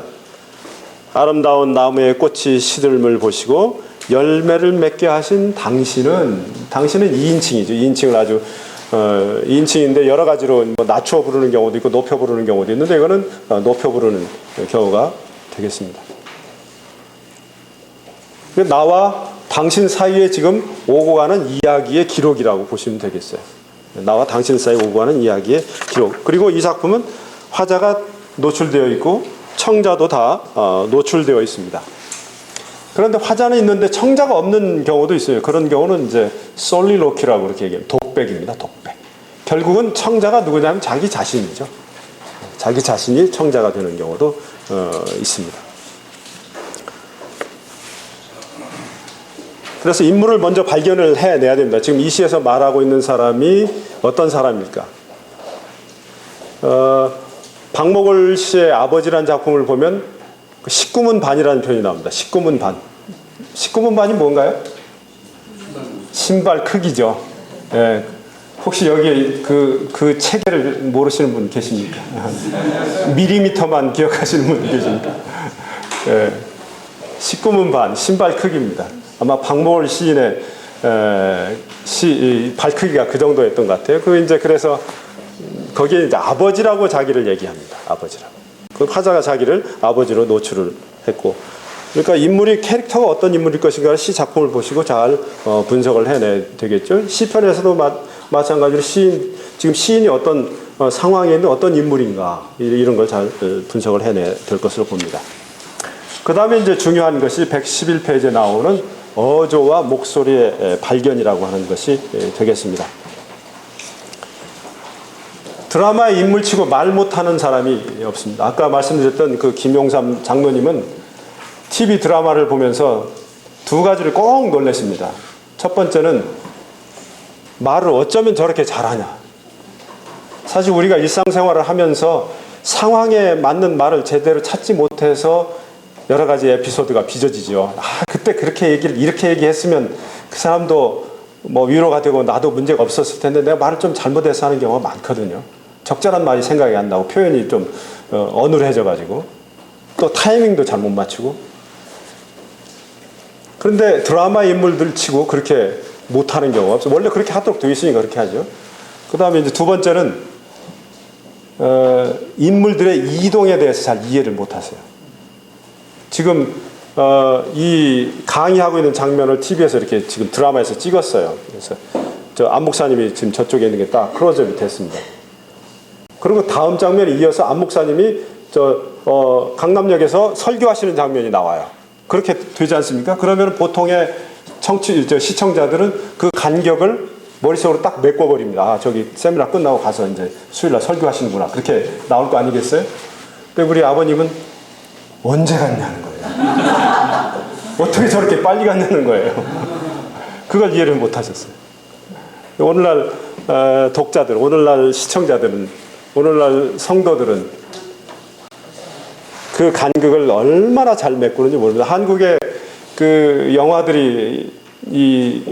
아름다운 나무의 꽃이 시들음을 보시고 열매를 맺게 하신 당신은 2인칭이죠. 2인칭을 아주 2인칭인데 여러 가지로 뭐 낮춰 부르는 경우도 있고 높여 부르는 경우도 있는데 이거는 높여 부르는 경우가 되겠습니다. 나와 당신 사이에 지금 오고 가는 이야기의 기록이라고 보시면 되겠어요. 나와 당신 사이에 오고 가는 이야기의 기록. 그리고 이 작품은 화자가 노출되어 있고 청자도 다 노출되어 있습니다. 그런데 화자는 있는데 청자가 없는 경우도 있어요. 그런 경우는 이제 솔리로키라고 그렇게 얘기합니다. 독백입니다. 독백. 결국은 청자가 누구냐면 자기 자신이죠. 자기 자신이 청자가 되는 경우도 있습니다. 그래서 인물을 먼저 발견을 해내야 됩니다. 지금 이 시에서 말하고 있는 사람이 어떤 사람일까? 박목월 씨의 아버지라는 작품을 보면 19문 반이라는 표현이 나옵니다. 19문 반. 19문 반이 뭔가요? 신발 크기죠. 예. 혹시 여기 그 체계를 모르시는 분 계십니까? 밀리미터만 기억하시는 분 계십니까? 예. 19문 반, 신발 크기입니다. 아마 박목월 시인의 발 크기가 그 정도였던 것 같아요. 그래서 거기에 이제 아버지라고 자기를 얘기합니다. 아버지라고. 그 화자가 자기를 아버지로 노출을 했고, 그러니까 인물이 캐릭터가 어떤 인물일 것인가를 시 작품을 보시고 잘 분석을 해내야 되겠죠. 시편에서도 마찬가지로 지금 시인이 어떤 상황에 있는 어떤 인물인가 이런 걸 잘 분석을 해내야 될 것으로 봅니다. 그 다음에 이제 중요한 것이 111페이지에 나오는 어조와 목소리의 발견이라고 하는 것이 되겠습니다. 드라마의 인물치고 말 못하는 사람이 없습니다. 아까 말씀드렸던 그 김용삼 장로님은 TV 드라마를 보면서 두 가지를 꼭 놀라십니다. 첫 번째는 말을 어쩌면 저렇게 잘하냐. 사실 우리가 일상생활을 하면서 상황에 맞는 말을 제대로 찾지 못해서 여러 가지 에피소드가 빚어지죠. 그때 그렇게 이렇게 얘기했으면 그 사람도 뭐 위로가 되고 나도 문제가 없었을 텐데 내가 말을 좀 잘못해서 하는 경우가 많거든요. 적절한 말이 생각이 안 나고 표현이 좀 어눌해져가지고 또 타이밍도 잘못 맞추고. 그런데 드라마 인물들 치고 그렇게 못하는 경우가 없어요. 원래 그렇게 하도록 되어 있으니까 그렇게 하죠. 그 다음에 이제 두 번째는 인물들의 이동에 대해서 잘 이해를 못하세요. 지금 이 강의하고 있는 장면을 TV에서 이렇게 지금 드라마에서 찍었어요. 그래서 저 안 목사님이 지금 저쪽에 있는 게 딱 클로즈업이 됐습니다. 그리고 다음 장면에 이어서 안 목사님이 강남역에서 설교하시는 장면이 나와요. 그렇게 되지 않습니까? 그러면 보통의 시청자들은 그 간격을 머릿속으로 딱 메꿔버립니다. 아, 저기 세미나 끝나고 가서 이제 수요일날 설교하시는구나. 그렇게 나올 거 아니겠어요? 근데 우리 아버님은 언제 갔냐는 거예요. 어떻게 저렇게 빨리 갔냐는 거예요. 그걸 이해를 못 하셨어요. 오늘날 독자들, 오늘날 시청자들은, 오늘날 성도들은 그 간극을 얼마나 잘 메꾸는지 모릅니다. 한국의 그 영화들이 이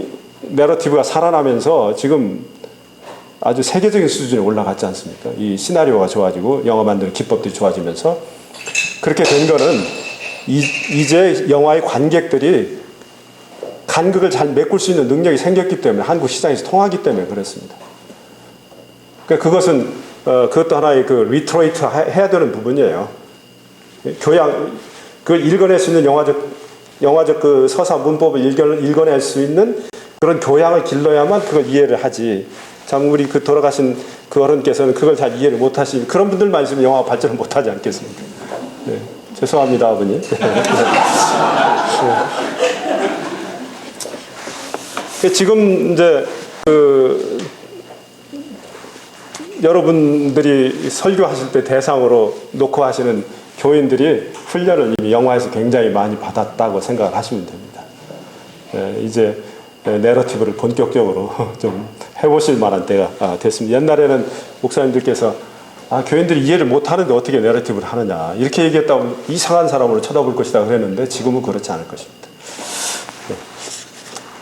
내러티브가 살아나면서 지금 아주 세계적인 수준에 올라갔지 않습니까? 이 시나리오가 좋아지고 영화 만드는 기법들이 좋아지면서 그렇게 된 거는 이제 영화의 관객들이 간극을 잘 메꿀 수 있는 능력이 생겼기 때문에 한국 시장에서 통하기 때문에 그렇습니다. 그러니까 그것도 하나의 그 리트레이트 해야 되는 부분이에요. 교양, 그걸 읽어낼 수 있는 영화적 그 서사 문법을 읽어낼 수 있는 그런 교양을 길러야만 그걸 이해를 하지. 참 우리 그 돌아가신 그 어른께서는 그걸 잘 이해를 못 하시니 그런 분들만 있으면 영화가 발전을 못 하지 않겠습니까? 네. 죄송합니다, 아버님. 네. 지금 이제 여러분들이 설교하실 때 대상으로 놓고 하시는 교인들이 훈련을 이미 영화에서 굉장히 많이 받았다고 생각을 하시면 됩니다. 이제 내러티브를 본격적으로 좀 해보실 만한 때가 됐습니다. 옛날에는 목사님들께서 교인들이 이해를 못하는데 어떻게 내러티브를 하느냐 이렇게 얘기했다고 이상한 사람으로 쳐다볼 것이다 그랬는데 지금은 그렇지 않을 것입니다.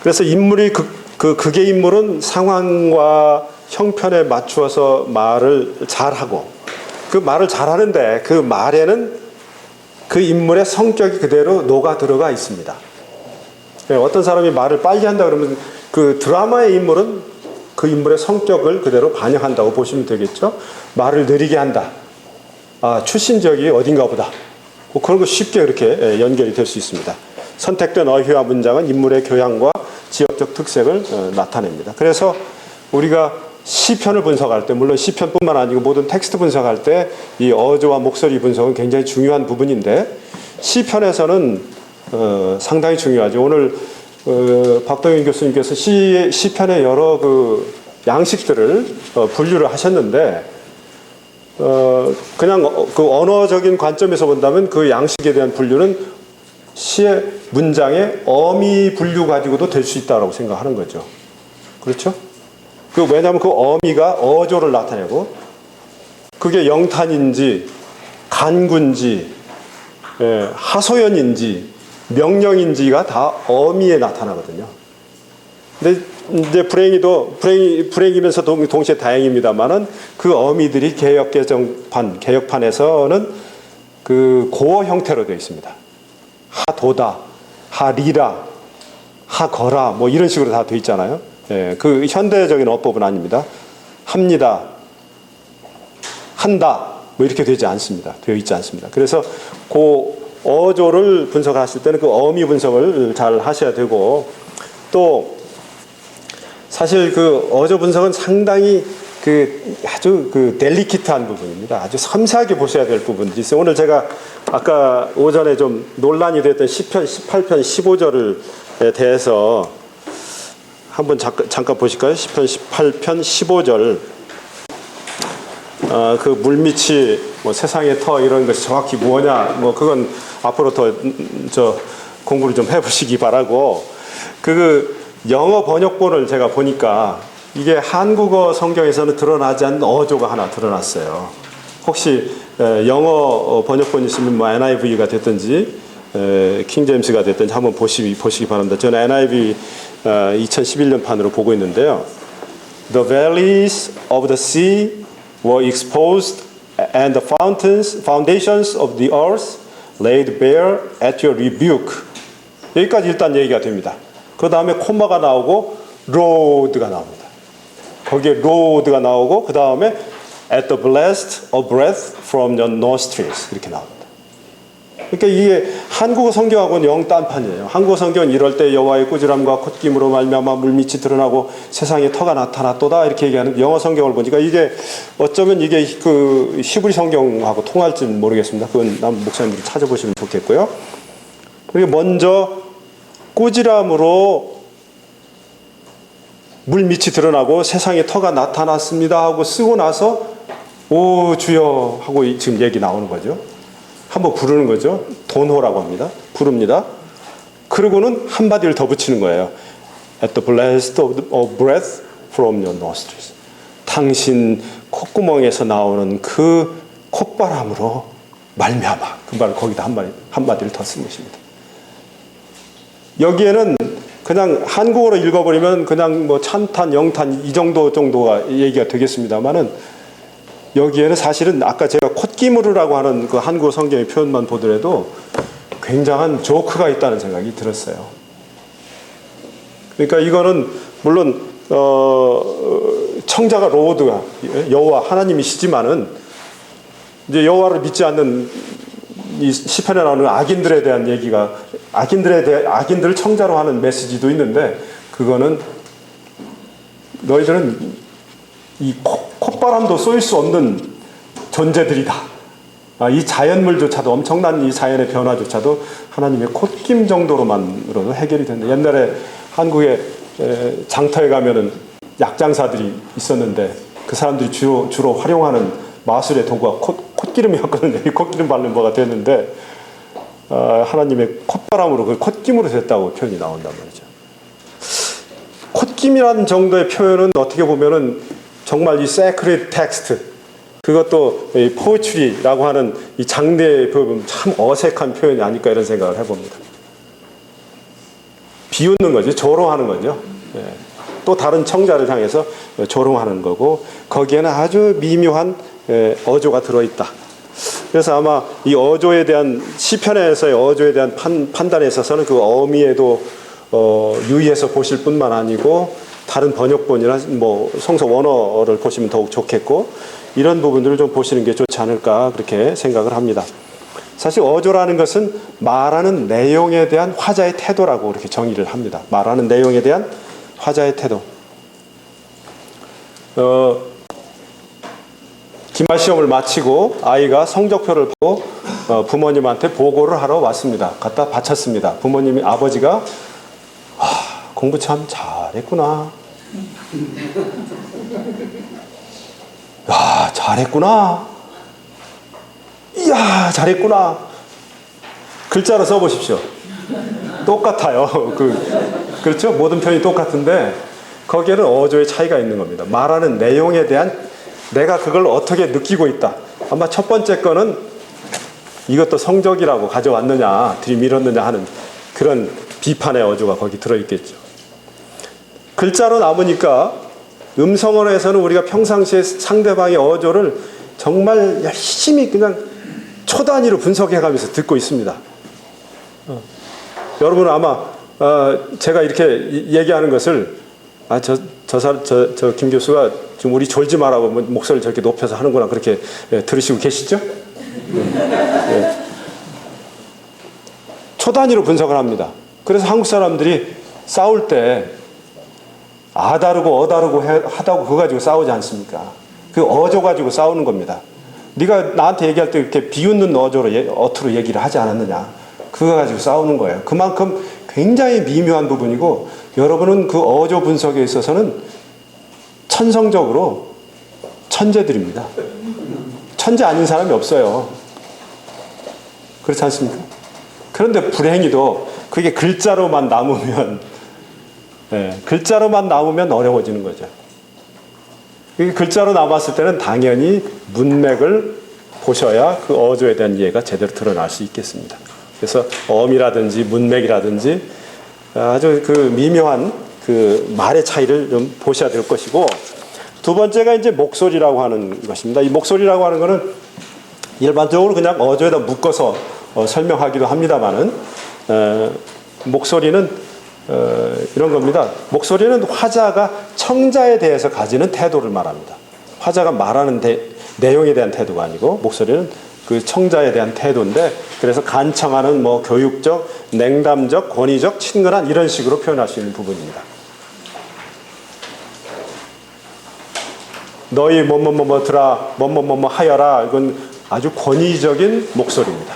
그래서 인물이 극의 인물은 상황과 형편에 맞추어서 말을 잘하고 그 말을 잘하는데 그 말에는 그 인물의 성격이 그대로 녹아 들어가 있습니다. 어떤 사람이 말을 빨리 한다 그러면 그 드라마의 인물은 그 인물의 성격을 그대로 반영한다고 보시면 되겠죠. 말을 느리게 한다. 출신 지역이 어딘가 보다. 그런 거 쉽게 이렇게 연결이 될 수 있습니다. 선택된 어휘와 문장은 인물의 교양과 지역적 특색을 나타냅니다. 그래서 우리가 시편을 분석할 때, 물론 시편뿐만 아니고 모든 텍스트 분석할 때 이 어조와 목소리 분석은 굉장히 중요한 부분인데 시편에서는 상당히 중요하죠. 오늘 박동현 교수님께서 시편의 여러 그 양식들을 분류를 하셨는데 그냥 그 언어적인 관점에서 본다면 그 양식에 대한 분류는 시의 문장의 어미 분류 가지고도 될 수 있다고 생각하는 거죠. 그렇죠? 왜냐하면 그 어미가 어조를 나타내고 그게 영탄인지 간구인지 하소연인지 명령인지가 다 어미에 나타나거든요. 근데 이제 불행이면서 동시에 다행입니다만은 그 어미들이 개혁판에서는 그 고어 형태로 되어 있습니다. 하도다, 하리라, 하거라 뭐 이런 식으로 다 되어 있잖아요. 그 현대적인 어법은 아닙니다. 합니다, 한다 뭐 이렇게 되지 않습니다. 되어 있지 않습니다. 그래서 그 어조를 분석하실 때는 그 어미 분석을 잘 하셔야 되고 또 사실 그 어조 분석은 상당히 아주 델리키트한 부분입니다. 아주 섬세하게 보셔야 될 부분들이 있어요. 오늘 제가 아까 오전에 좀 논란이 됐던 시편 18편 15절에 대해서 한번 잠깐 보실까요? 시편 18편 15절. 그 물밑이 뭐 세상의 터 이런 것이 정확히 뭐냐, 뭐 그건 앞으로 더 공부를 좀 해보시기 바라고, 영어 번역본을 제가 보니까 이게 한국어 성경에서는 드러나지 않는 어조가 하나 드러났어요. 혹시 영어 번역본 있으면 뭐 NIV가 됐든지 킹제임스가 됐든지 한번 보시기 바랍니다. 저는 NIV 2011년 판으로 보고 있는데요. The valleys of the sea were exposed and the foundations of the earth laid bare at your rebuke. 여기까지 일단 얘기가 됩니다. 그 다음에 코마가 나오고 로드가 나옵니다. 거기에 로드가 나오고 그 다음에 at the blast of breath from your nostrils 이렇게 나옵니다. 그러니까 이게 한국어 성경하고는 영 딴판이에요. 한국어 성경은 이럴 때 여호와의 꾸지람과 콧김으로 말미암아 물밑이 드러나고 세상에 터가 나타났도다 이렇게 얘기하는 영어 성경을 보니까 이게 어쩌면 이게 히브리 성경하고 통할지는 모르겠습니다. 그건 남 목사님들이 찾아보시면 좋겠고요. 그리고 먼저 꾸지람으로 물밑이 드러나고 세상에 터가 나타났습니다 하고 쓰고 나서 오 주여 하고 지금 얘기 나오는 거죠. 한번 부르는 거죠. 돈호라고 합니다. 부릅니다. 그리고는 한마디를 더 붙이는 거예요. At the blast of breath from your nostrils. 당신 콧구멍에서 나오는 그 콧바람으로 말미암아. 그 말을 거기다 한마디를 더 쓴 것입니다. 여기에는 그냥 한국어로 읽어버리면 그냥 뭐 찬탄, 영탄 이 정도가 얘기가 되겠습니다만은 여기에는 사실은 아까 제가 콧기무르라고 하는 그 한국어 성경의 표현만 보더라도 굉장한 조크가 있다는 생각이 들었어요. 그러니까 이거는 물론 청자가 로드가 여호와 하나님이시지만은 이제 여호와를 믿지 않는 이 시편에 나오는 악인들에 대한 얘기가 악인들을 청자로 하는 메시지도 있는데 그거는 너희들은 이 콧바람도 쏘일 수 없는 존재들이다. 이 자연물조차도 엄청난 이 자연의 변화조차도 하나님의 콧김 정도로만으로도 해결이 된다. 옛날에 한국에 장터에 가면은 약장사들이 있었는데 그 사람들이 주로 활용하는 마술의 도구가 콧기름이었거든요. 이 콧기름 바르는 거가 됐는데 하나님의 콧바람으로 그 콧김으로 됐다고 표현이 나온단 말이죠. 콧김이라는 정도의 표현은 어떻게 보면은 정말 이 sacred text 그것도 이 poetry라고 하는 이 장대의 부분 참 어색한 표현이 아닐까 이런 생각을 해봅니다. 비웃는 거죠. 조롱하는 거죠. 예. 또 다른 청자를 향해서 조롱하는 거고 거기에는 아주 미묘한 어조가 들어있다. 그래서 아마 이 어조에 대한 시편에서의 어조에 대한 판단에 있어서는 그 어미에도 유의해서 보실 뿐만 아니고 다른 번역본이나 뭐 성서 원어를 보시면 더욱 좋겠고 이런 부분들을 좀 보시는 게 좋지 않을까 그렇게 생각을 합니다. 사실 어조라는 것은 말하는 내용에 대한 화자의 태도라고 이렇게 정의를 합니다. 말하는 내용에 대한 화자의 태도. 기말 시험을 마치고 아이가 성적표를 보고 부모님한테 보고를 하러 왔습니다. 갖다 바쳤습니다. 부모님이 아버지가 공부 참 잘했구나. 야, 잘했구나. 이야, 잘했구나. 글자로 써보십시오. 똑같아요. 그렇죠? 모든 표현이 똑같은데 거기에는 어조의 차이가 있는 겁니다. 말하는 내용에 대한 내가 그걸 어떻게 느끼고 있다. 아마 첫 번째 거는 이것도 성적이라고 가져왔느냐, 들이밀었느냐 하는 그런 비판의 어조가 거기 들어있겠죠. 글자로 남으니까 음성어에서는 우리가 평상시에 상대방의 어조를 정말 열심히 그냥 초단위로 분석해가면서 듣고 있습니다. 여러분은 아마 제가 이렇게 얘기하는 것을 저 김 교수가 지금 우리 졸지 말라고 목소리를 저렇게 높여서 하는구나 그렇게 들으시고 계시죠? 초단위로 분석을 합니다. 그래서 한국 사람들이 싸울 때 아 다르고 어 다르고 하다고 그거 가지고 싸우지 않습니까? 그 어조 가지고 싸우는 겁니다. 네가 나한테 얘기할 때 이렇게 비웃는 어투로 얘기를 하지 않았느냐. 그거 가지고 싸우는 거예요. 그만큼 굉장히 미묘한 부분이고 여러분은 그 어조 분석에 있어서는 천성적으로 천재들입니다. 천재 아닌 사람이 없어요. 그렇지 않습니까? 그런데 불행히도 그게 글자로만 남으면 글자로만 남으면 어려워지는 거죠. 글자로 남았을 때는 당연히 문맥을 보셔야 그 어조에 대한 이해가 제대로 드러날 수 있겠습니다. 그래서 어미라든지 문맥이라든지 아주 그 미묘한 그 말의 차이를 좀 보셔야 될 것이고, 두 번째가 이제 목소리라고 하는 것입니다. 이 목소리라고 하는 것은 일반적으로 그냥 어조에다 묶어서 설명하기도 합니다만은 목소리는 이런 겁니다. 목소리는 화자가 청자에 대해서 가지는 태도를 말합니다. 화자가 말하는 내용에 대한 태도가 아니고 목소리는 그 청자에 대한 태도인데, 그래서 간청하는 뭐 교육적, 냉담적, 권위적, 친근한 이런 식으로 표현할 수 있는 부분입니다. 너희 뭐뭐뭐뭐더라, 뭐뭐뭐뭐 하여라, 이건 아주 권위적인 목소리입니다.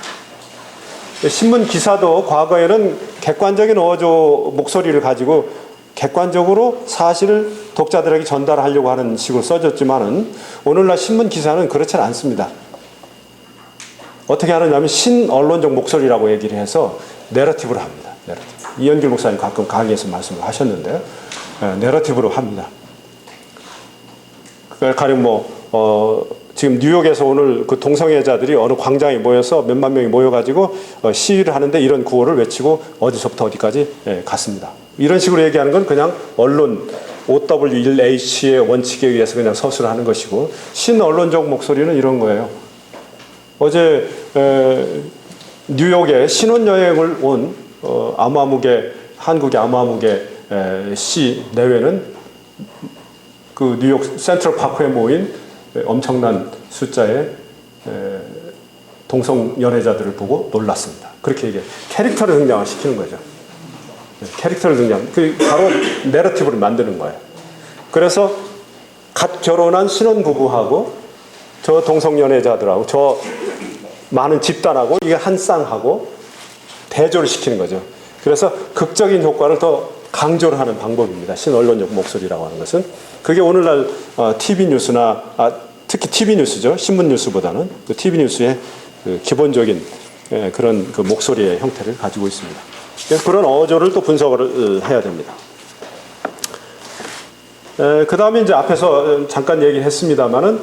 신문 기사도 과거에는 객관적인 어조 목소리를 가지고 객관적으로 사실을 독자들에게 전달하려고 하는 식으로 써졌지만은 오늘날 신문 기사는 그렇지 않습니다. 어떻게 하느냐면 신언론적 목소리라고 얘기를 해서 내러티브로 합니다. 내러티브. 이현길 목사님 가끔 강의에서 말씀을 하셨는데요. 내러티브로 합니다. 가령 지금 뉴욕에서 오늘 그 동성애자들이 어느 광장에 모여서 몇만 명이 모여가지고 시위를 하는데 이런 구호를 외치고 어디서부터 어디까지 갔습니다. 이런 식으로 얘기하는 건 그냥 언론 OW1H의 원칙에 의해서 그냥 서술을 하는 것이고, 신언론적 목소리는 이런 거예요. 어제 뉴욕에 신혼여행을 온 한국의 아무아무개 씨 내외는 그 뉴욕 센트럴 파크에 모인 엄청난 숫자의 동성 연애자들을 보고 놀랐습니다. 그렇게 이게 캐릭터를 등장시키는 거죠. 캐릭터를 바로 내러티브를 만드는 거예요. 그래서 갓 결혼한 신혼부부하고 저 동성 연애자들하고 저 많은 집단하고 이게 한 쌍하고 대조를 시키는 거죠. 그래서 극적인 효과를 더 강조를 하는 방법입니다. 신언론적 목소리라고 하는 것은. 그게 오늘날 TV 뉴스나 특히 TV 뉴스죠. 신문 뉴스보다는 그 TV 뉴스의 그 기본적인 그런 그 목소리의 형태를 가지고 있습니다. 그래서 그런 어조를 또 분석을 해야 됩니다. 그 다음에 이제 앞에서 잠깐 얘기했습니다만은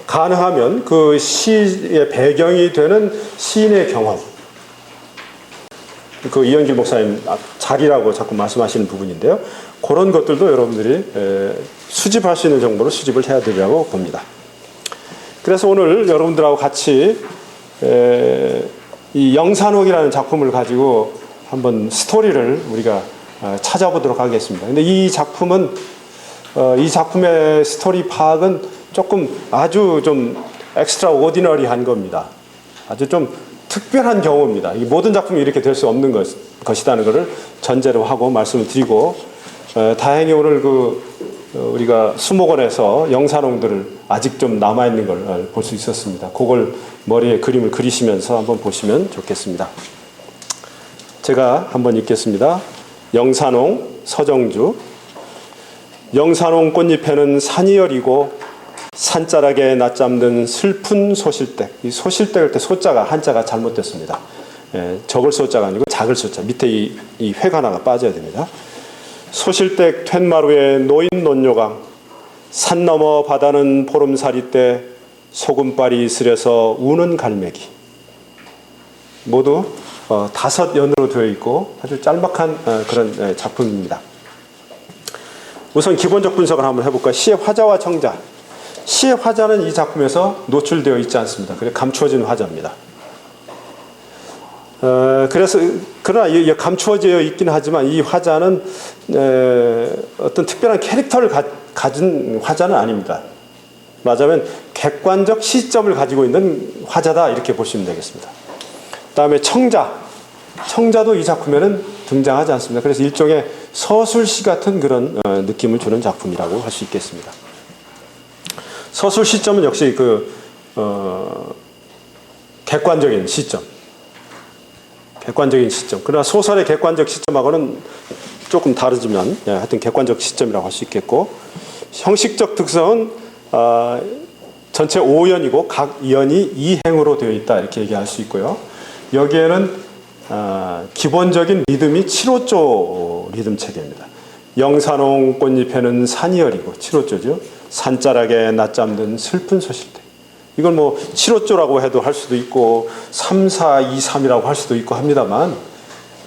가능하면 그 시의 배경이 되는 시인의 경험. 그 이현길 목사님 자리라고 자꾸 말씀하시는 부분인데요. 그런 것들도 여러분들이 수집할 수 있는 정보를 수집을 해야 되리라고 봅니다. 그래서 오늘 여러분들하고 같이 이 영산옥이라는 작품을 가지고 한번 스토리를 우리가 찾아보도록 하겠습니다. 근데 이 작품은 이 작품의 스토리 파악은 조금 아주 좀 엑스트라 오디너리한 겁니다. 아주 좀 특별한 경우입니다. 이 모든 작품이 이렇게 될 수 없는 것이라는 것을 전제로 하고 말씀을 드리고, 다행히 오늘 우리가 수목원에서 영산홍들을 아직 좀 남아있는 걸 볼 수 있었습니다. 그걸 머리에 그림을 그리시면서 한번 보시면 좋겠습니다. 제가 한번 읽겠습니다. 영산홍 서정주. 영산홍 꽃잎에는 산이 여리고 산자락에 낮잠든 슬픈 소실댁. 이 소실댁일 때 소자가 한자가 잘못됐습니다. 적을 소자가 아니고 작을 소자. 밑에 이 회가 하나가 빠져야 됩니다. 소실댁 툇마루에 놓인 논요강. 산 너머 바다는 보름살이 때 소금발이 이슬에서 우는 갈매기. 모두 5연으로 되어 있고 아주 짤막한 그런 작품입니다. 우선 기본적 분석을 한번 해볼까요? 시의 화자와 청자. 시의 화자는 이 작품에서 노출되어 있지 않습니다. 그래 감추어진 화자입니다. 그러나 감추어져 있긴 하지만 이 화자는 어떤 특별한 캐릭터를 가진 화자는 아닙니다. 말하자면 객관적 시점을 가지고 있는 화자다 이렇게 보시면 되겠습니다. 그 다음에 청자. 청자도 이 작품에는 등장하지 않습니다. 그래서 일종의 서술시 같은 그런 느낌을 주는 작품이라고 할 수 있겠습니다. 서술 시점은 역시 객관적인 시점. 그러나 소설의 객관적 시점하고는 조금 다르지만, 하여튼 객관적 시점이라고 할 수 있겠고, 형식적 특성은 전체 5연이고 각 연이 2행으로 되어 있다 이렇게 얘기할 수 있고요. 여기에는 기본적인 리듬이 7호조 리듬 체계입니다. 영산홍 꽃잎에는 산이 어리고 7호조죠. 산자락에 낮잠 든 슬픈 소실대. 이걸 뭐 7호조라고 해도 할 수도 있고 3, 4, 2, 3이라고 할 수도 있고 합니다만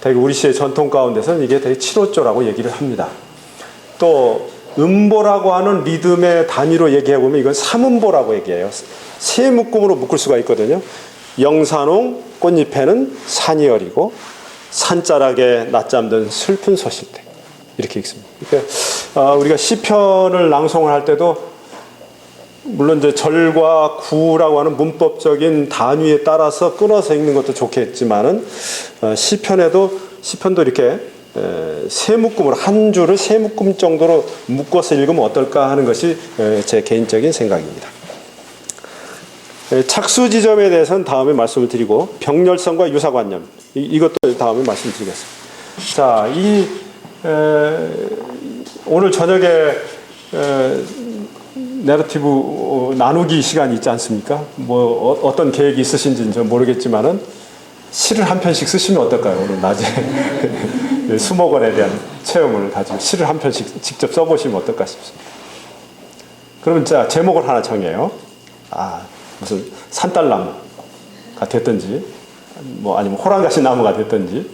되게 우리 시의 전통 가운데서는 이게 되게 7호조라고 얘기를 합니다. 또 음보라고 하는 리듬의 단위로 얘기해보면 이건 3음보라고 얘기해요. 세 묶음으로 묶을 수가 있거든요. 영산홍 꽃잎에는 산이 어리고 산자락에 낮잠 든 슬픈 소실대. 이렇게 읽습니다. 그러니까 우리가 시편을 낭송을 할 때도 물론 이제 절과 구라고 하는 문법적인 단위에 따라서 끊어서 읽는 것도 좋겠지만은 시편도 이렇게 세 묶음으로 한 줄을 세 묶음 정도로 묶어서 읽으면 어떨까 하는 것이 제 개인적인 생각입니다. 착수 지점에 대해서는 다음에 말씀을 드리고 병렬성과 유사관념 이것도 다음에 말씀드리겠습니다. 자, 오늘 저녁에 내러티브 나누기 시간이 있지 않습니까? 뭐 어떤 계획이 있으신지는 좀 모르겠지만은 시를 한 편씩 쓰시면 어떨까요? 오늘 낮에 수목원에 대한 체험을 가지고 시를 한 편씩 직접 써보시면 어떨까 싶습니다. 그러면 자 제목을 하나 정해요. 무슨 산딸나무가 됐든지, 뭐 아니면 호랑가시 나무가 됐든지,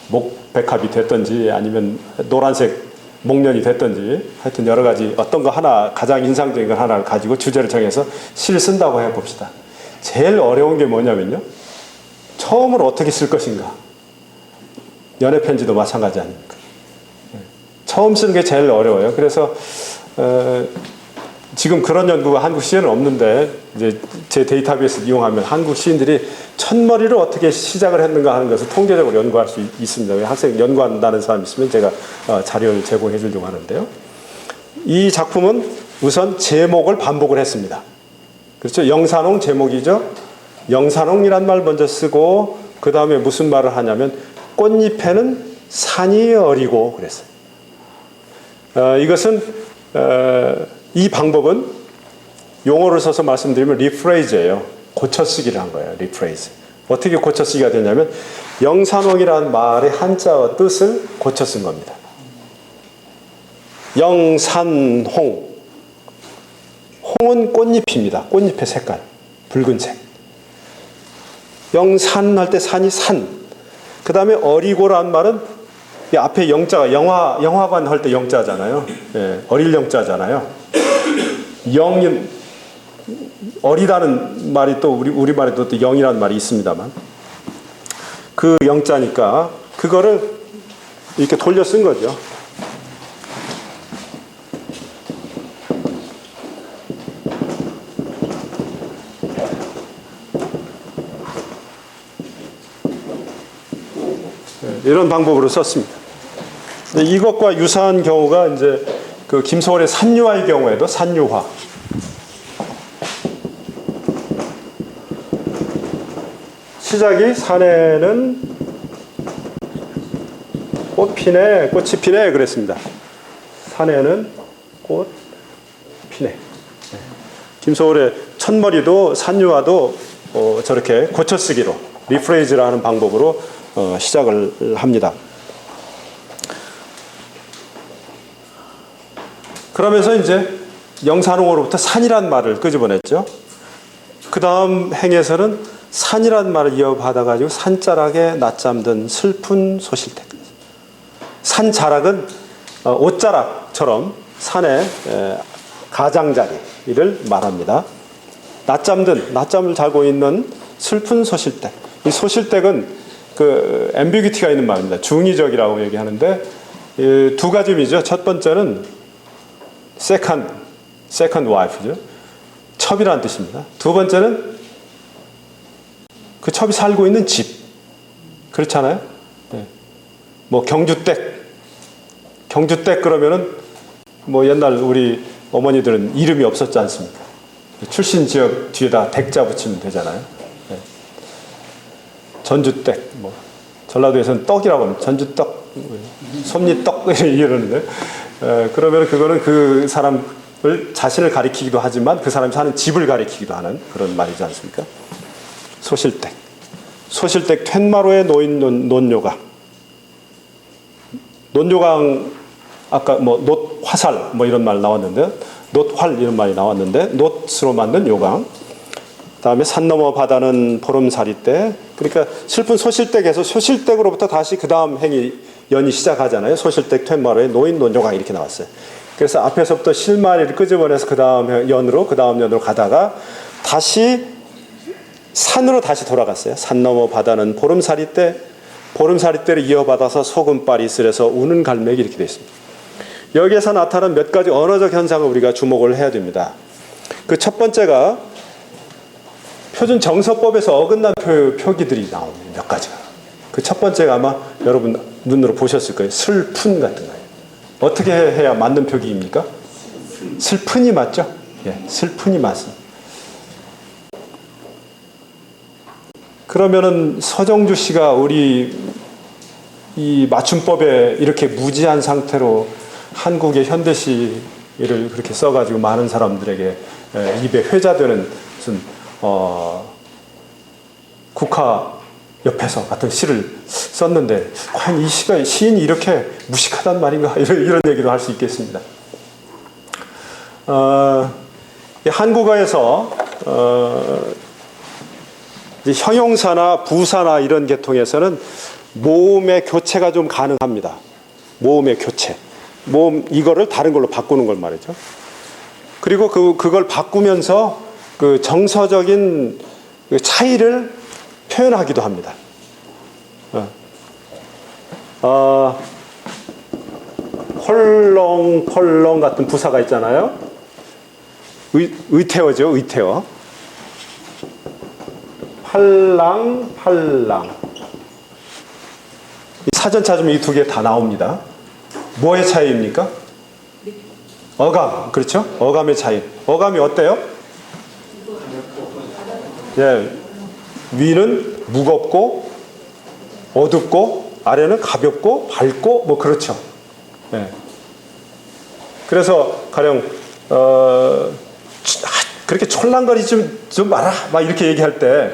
목백합이 됐든지, 아니면 노란색 목련이 됐든지, 하여튼 여러 가지 어떤 거 하나 가장 인상적인 걸 하나를 가지고 주제를 정해서 시를 쓴다고 해봅시다. 제일 어려운 게 뭐냐면요, 처음으로 어떻게 쓸 것인가. 연애 편지도 마찬가지 아닙니까? 처음 쓰는 게 제일 어려워요. 그래서 지금 그런 연구가 한국 시에는 없는데 이제 제 데이터베이스를 이용하면 한국 시인들이 첫머리를 어떻게 시작을 했는가 하는 것을 통계적으로 연구할 수 있습니다. 학생 연구한다는 사람 있으면 제가 자료를 제공해 주려고 하는데요. 이 작품은 우선 제목을 반복을 했습니다. 그렇죠? 영산홍 제목이죠. 영산홍이란 말 먼저 쓰고 그 다음에 무슨 말을 하냐면 꽃잎에는 산이 어리고 그랬어요. 이것은 이 방법은 용어를 써서 말씀드리면 리프레이즈예요. 고쳐쓰기를 한 거예요. 리프레이즈. 어떻게 고쳐쓰기가 되냐면 영산홍이라는 말의 한자어 뜻을 고쳐쓴 겁니다. 영산홍. 홍은 꽃잎입니다. 꽃잎의 색깔. 붉은색. 영산 할 때 산이 산. 그 다음에 어리고라는 말은 이 앞에 영자가 영화관 할 때 영자잖아요. 예, 어릴 영자잖아요. 어리다는 말이 또 우리말에도 또 영이라는 말이 있습니다만 그 영자니까 그거를 이렇게 돌려 쓴 거죠. 이런 방법으로 썼습니다. 근데 이것과 유사한 경우가 이제 그 김소월의 산유화의 경우에도 산유화. 시작이 산에는 꽃 피네, 꽃이 피네 그랬습니다. 산에는 꽃 피네. 김소월의 첫머리도 산유화도 저렇게 고쳐쓰기로 리프레이즈라는 방법으로 시작을 합니다. 그러면서 이제 영산홍으로부터 산이란 말을 끄집어냈죠. 그 다음 행에서는 산이란 말을 이어받아가지고 산자락에 낮잠 든 슬픈 소실대. 산자락은 옷자락처럼 산의 가장자리를 말합니다. 낮잠을 자고 있는 슬픈 소실대. 이 소실대는 그 앰비기티가 있는 말입니다. 중의적이라고 얘기하는데 두 가지 의미죠. 첫 번째는 second wife죠. 첩이라는 뜻입니다. 두 번째는 그 첩이 살고 있는 집. 그렇잖아요. 네. 뭐 경주댁 그러면은 뭐 옛날 우리 어머니들은 이름이 없었지 않습니까? 출신 지역 뒤에다 댁자 붙이면 되잖아요. 네. 전주댁, 뭐 전라도에서는 떡이라고 합니다. 전주떡, 섭리떡 이러는데, 그러면 그거는 그 사람을 자신을 가리키기도 하지만 그 사람이 사는 집을 가리키기도 하는 그런 말이지 않습니까? 소실댁 텐마루에 놓인 논요강. 논요강 아까 뭐 놋화살 뭐 이런 말 나왔는데, 놋활 이런 말이 나왔는데, 놋으로 만든 요강. 다음에 산 너머 바다는 보름살이 때. 그러니까 슬픈 소실댁에서 소실댁으로부터 다시 그 다음 행이 연이 시작하잖아요. 소실댁 텐마루에 놓인 논요강 이렇게 나왔어요. 그래서 앞에서부터 실마리를 끄집어내서 그 다음 연으로 가다가 다시 산으로 다시 돌아갔어요. 산 너머 바다는 보름살이 때, 보름살이 때를 이어받아서 소금발이 쓸에서 우는 갈매기 이렇게 되어 있습니다. 여기에서 나타난 몇 가지 언어적 현상을 우리가 주목을 해야 됩니다. 그 첫 번째가 표준 정서법에서 어긋난 표기들이 나옵니다. 몇 가지가. 그 첫 번째가 아마 여러분 눈으로 보셨을 거예요. 슬픈 같은 거예요. 어떻게 해야 맞는 표기입니까? 슬픈이 맞죠? 예, 슬픈이 맞습니다. 그러면은 서정주 씨가 우리 이 맞춤법에 이렇게 무지한 상태로 한국의 현대시를 그렇게 써가지고 많은 사람들에게 입에 회자되는 무슨 국화 옆에서 같은 시를 썼는데 과연 이 시인이 이렇게 무식하단 말인가 이런 얘기도 할 수 있겠습니다. 한국어에서 형용사나 부사나 이런 계통에서는 모음의 교체가 좀 가능합니다. 모음의 교체. 모음 이거를 다른 걸로 바꾸는 걸 말이죠. 그리고 그걸 바꾸면서 그 정서적인 차이를 표현하기도 합니다. 펄렁 같은 부사가 있잖아요. 의태어죠, 의태어. 팔랑. 사전 찾으면 이 두 개 다 나옵니다. 뭐의 차이입니까? 어감, 그렇죠? 어감의 차이. 어감이 어때요? 예, 위는 무겁고 어둡고 아래는 가볍고 밝고 뭐 그렇죠. 예. 그래서 가령 그렇게 촐랑거리지 좀 마라 막 이렇게 얘기할 때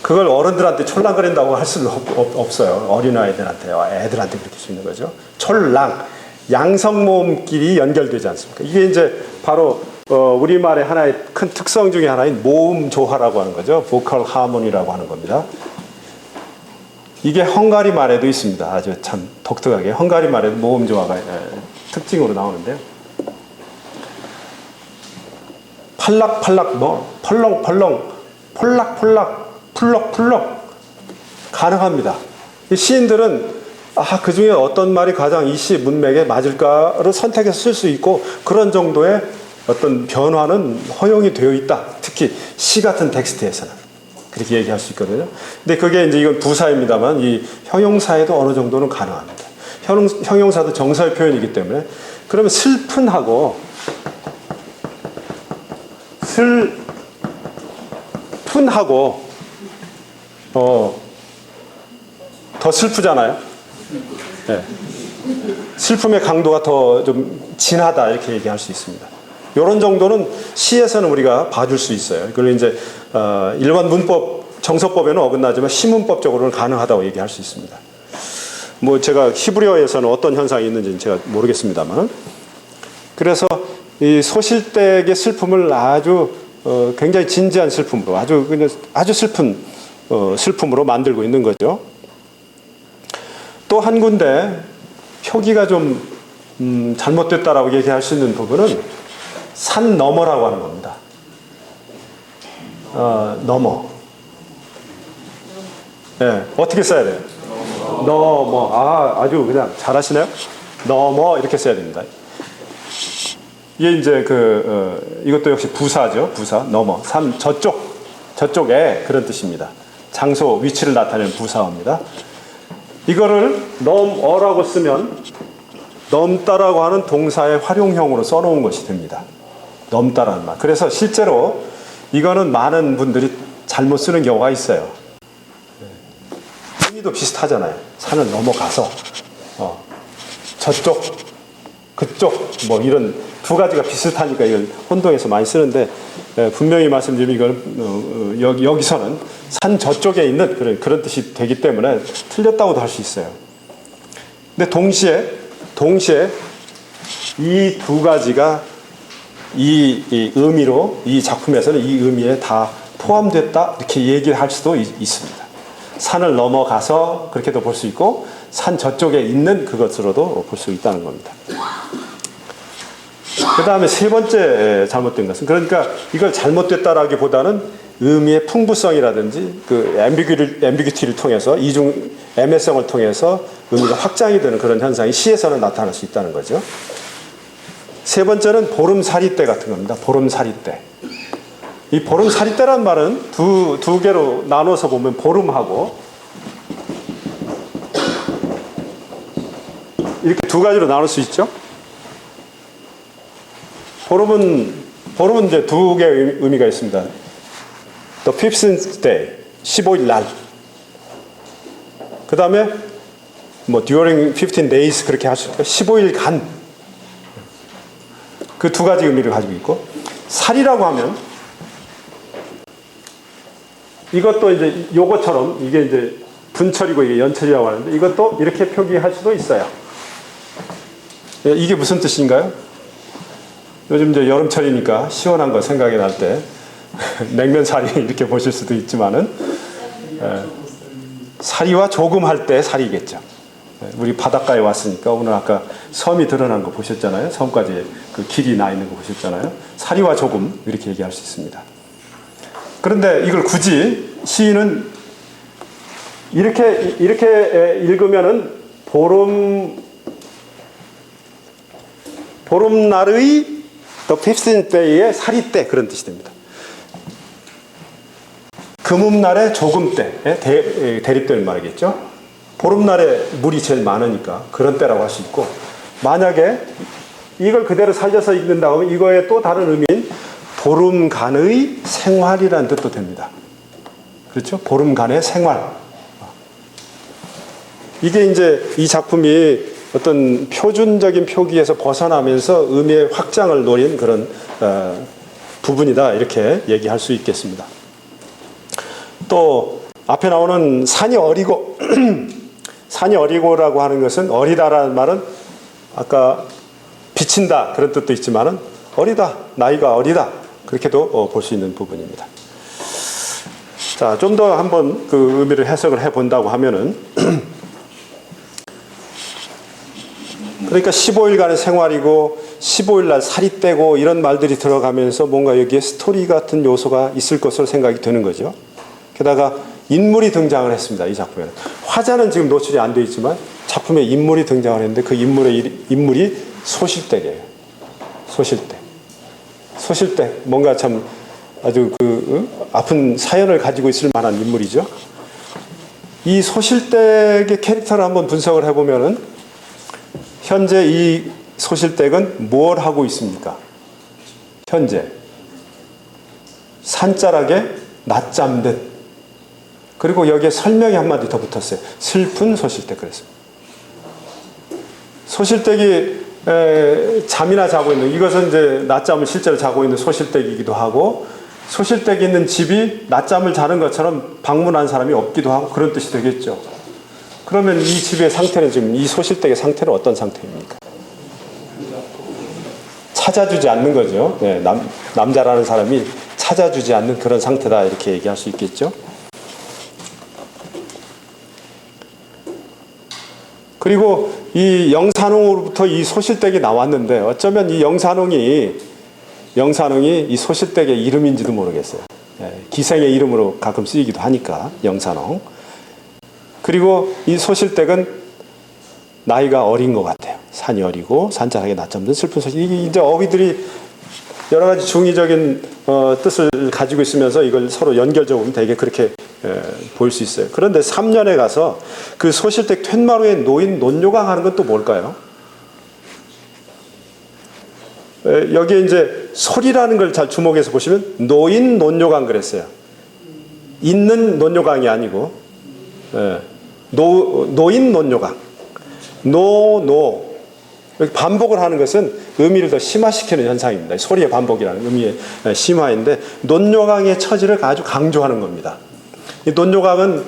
그걸 어른들한테 촐랑거린다고 할 수는 없어요. 어린아이들한테, 애들한테 그렇게 수 있는 거죠. 촐랑, 양성모음끼리 연결되지 않습니까? 이게 이제 바로 우리말의 하나의 큰 특성 중에 하나인 모음 조화라고 하는 거죠. 보컬 하모니라고 하는 겁니다. 이게 헝가리 말에도 있습니다. 아주 참 독특하게 헝가리 말에도 모음 조화가 특징으로 나오는데요. 팔락팔락, 뭐 펄렁펄렁, 폴락폴락, 풀럭풀럭 가능합니다. 시인들은 그 중에 어떤 말이 가장 이 시 문맥에 맞을까를 선택해서 쓸 수 있고 그런 정도의 어떤 변화는 허용이 되어 있다. 특히 시 같은 텍스트에서는 그렇게 얘기할 수 있거든요. 근데 그게 이제 이건 부사입니다만 이 형용사에도 어느 정도는 가능합니다. 형용사도 정사의 표현이기 때문에 그러면 슬픈하고 슬픈하고 더 슬프잖아요. 네. 슬픔의 강도가 더 좀 진하다 이렇게 얘기할 수 있습니다. 이런 정도는 시에서는 우리가 봐줄 수 있어요. 그리고 이제 일반 문법 정서법에는 어긋나지만 시문법적으로는 가능하다고 얘기할 수 있습니다. 뭐 제가 히브리어에서는 어떤 현상이 있는지는 제가 모르겠습니다만, 그래서 이 소실댁의 슬픔을 아주 굉장히 진지한 슬픔으로 아주 슬픈 슬픔으로 만들고 있는 거죠. 또 한 군데 표기가 좀 잘못됐다라고 얘기할 수 있는 부분은 산 너머라고 하는 겁니다. 너머. 네, 어떻게 써야 돼요? 너머. 아주 그냥 잘하시네요. 너머 이렇게 써야 됩니다. 이게 이제 이것도 역시 부사죠. 부사. 너머. 산 저쪽에 그런 뜻입니다. 장소, 위치를 나타내는 부사어입니다. 이거를 넘어라고 쓰면 넘다라고 하는 동사의 활용형으로 써놓은 것이 됩니다. 넘다라는 말. 그래서 실제로 이거는 많은 분들이 잘못 쓰는 경우가 있어요. 의미도 비슷하잖아요. 산을 넘어가서 저쪽, 그쪽 뭐 이런 두 가지가 비슷하니까 이걸 혼동해서 많이 쓰는데 분명히 말씀드리면 이걸 여기서는 산 저쪽에 있는 그런 뜻이 되기 때문에 틀렸다고도 할 수 있어요. 근데 동시에 이 두 가지가 이 의미로 이 작품에서는 이 의미에 다 포함됐다 이렇게 얘기를 할 수도 있습니다. 산을 넘어가서 그렇게도 볼 수 있고 산 저쪽에 있는 그것으로도 볼 수 있다는 겁니다. 그 다음에 세 번째 잘못된 것은 그러니까 이걸 잘못됐다라기보다는 의미의 풍부성이라든지 그 앰비규티를 통해서 이중 애매성을 통해서 의미가 확장이 되는 그런 현상이 시에서는 나타날 수 있다는 거죠. 세 번째는 보름살이 때 같은 겁니다. 보름살이 때. 이 보름살이 때란 말은 두 개로 나눠서 보면 보름하고 이렇게 두 가지로 나눌 수 있죠. 보름은 이제 두 개의 의미가 있습니다. The 15th day, 15일 날. 그 다음에 뭐 during 15 days 그렇게 할 수 있고 15일간. 그 두 가지 의미를 가지고 있고 살이라고 하면 이것도 이제 요거처럼 이게 이제 분철이고 이게 연철이라고 하는데 이것도 이렇게 표기할 수도 있어요. 이게 무슨 뜻인가요? 요즘 이제 여름철이니까 시원한 거 생각이 날 때 냉면살이 이렇게 보실 수도 있지만은 사리와 조금 할 때 살이겠죠. 우리 바닷가에 왔으니까 오늘 아까 섬이 드러난 거 보셨잖아요. 섬까지 그 길이 나 있는 거 보셨잖아요. 사리와 조금 이렇게 얘기할 수 있습니다. 그런데 이걸 굳이 시인은 이렇게 읽으면은 보름날의 The 15th day의 살이 때 그런 뜻이 됩니다. 금음날의 조금 때 대립될 말이겠죠. 보름날에 물이 제일 많으니까 그런 때라고 할 수 있고 만약에 이걸 그대로 살려서 읽는다고 하면 이거의 또 다른 의미인 보름간의 생활이라는 뜻도 됩니다. 그렇죠? 보름간의 생활. 이게 이제 이 작품이 어떤 표준적인 표기에서 벗어나면서 의미의 확장을 노린 그런 부분이다 이렇게 얘기할 수 있겠습니다. 또 앞에 나오는 산이 어리고 산이 어리고라고 하는 것은 어리다라는 말은 아까 비친다 그런 뜻도 있지만은 어리다 나이가 어리다 그렇게도 볼 수 있는 부분입니다. 자, 좀 더 한번 그 의미를 해석을 해본다고 하면은 그러니까 15일간의 생활이고 15일날 살이 떼고 이런 말들이 들어가면서 뭔가 여기에 스토리 같은 요소가 있을 것으로 생각이 되는 거죠. 게다가 인물이 등장을 했습니다. 이 작품에는. 화자는 지금 노출이 안 되어 있지만 작품에 인물이 등장을 했는데 그 인물이 소실댁이에요. 소실댁. 뭔가 참 아주 아픈 사연을 가지고 있을 만한 인물이죠. 이 소실댁의 캐릭터를 한번 분석을 해보면은 현재 이 소실댁은 뭘 하고 있습니까? 현재 산자락에 낮잠 듯. 그리고 여기에 설명이 한마디 더 붙었어요. 슬픈 소실댁 그랬습니다. 소실댁이 잠이나 자고 있는 이것은 이제 낮잠을 실제로 자고 있는 소실댁이기도 하고 소실댁이 있는 집이 낮잠을 자는 것처럼 방문한 사람이 없기도 하고 그런 뜻이 되겠죠. 그러면 이 집의 상태는 지금 이 소실댁의 상태는 어떤 상태입니까? 찾아주지 않는 거죠. 네, 남자라는 사람이 찾아주지 않는 그런 상태다 이렇게 얘기할 수 있겠죠. 그리고 이 영산홍으로부터 이 소실댁이 나왔는데 어쩌면 이 영산홍이 이 소실댁의 이름인지도 모르겠어요. 기생의 이름으로 가끔 쓰이기도 하니까 영산홍. 그리고 이 소실댁은 나이가 어린 것 같아요. 산이 어리고 산자락에 낮잠 든 슬픈 소실. 이게 이제 어휘들이 여러 가지 중의적인 뜻을 가지고 있으면서 이걸 서로 연결적으로 되게 그렇게 볼 수 있어요. 그런데 3년에 가서 그 소실댁 툇마루에 놓인 논요강 하는 건 또 뭘까요? 여기에 이제 소리라는 걸 잘 주목해서 보시면 노인 논요강 그랬어요. 있는 논요강이 아니고 노인 논요강. 반복을 하는 것은 의미를 더 심화시키는 현상입니다. 소리의 반복이라는 의미의 심화인데 논요강의 처지를 아주 강조하는 겁니다. 이 논요강은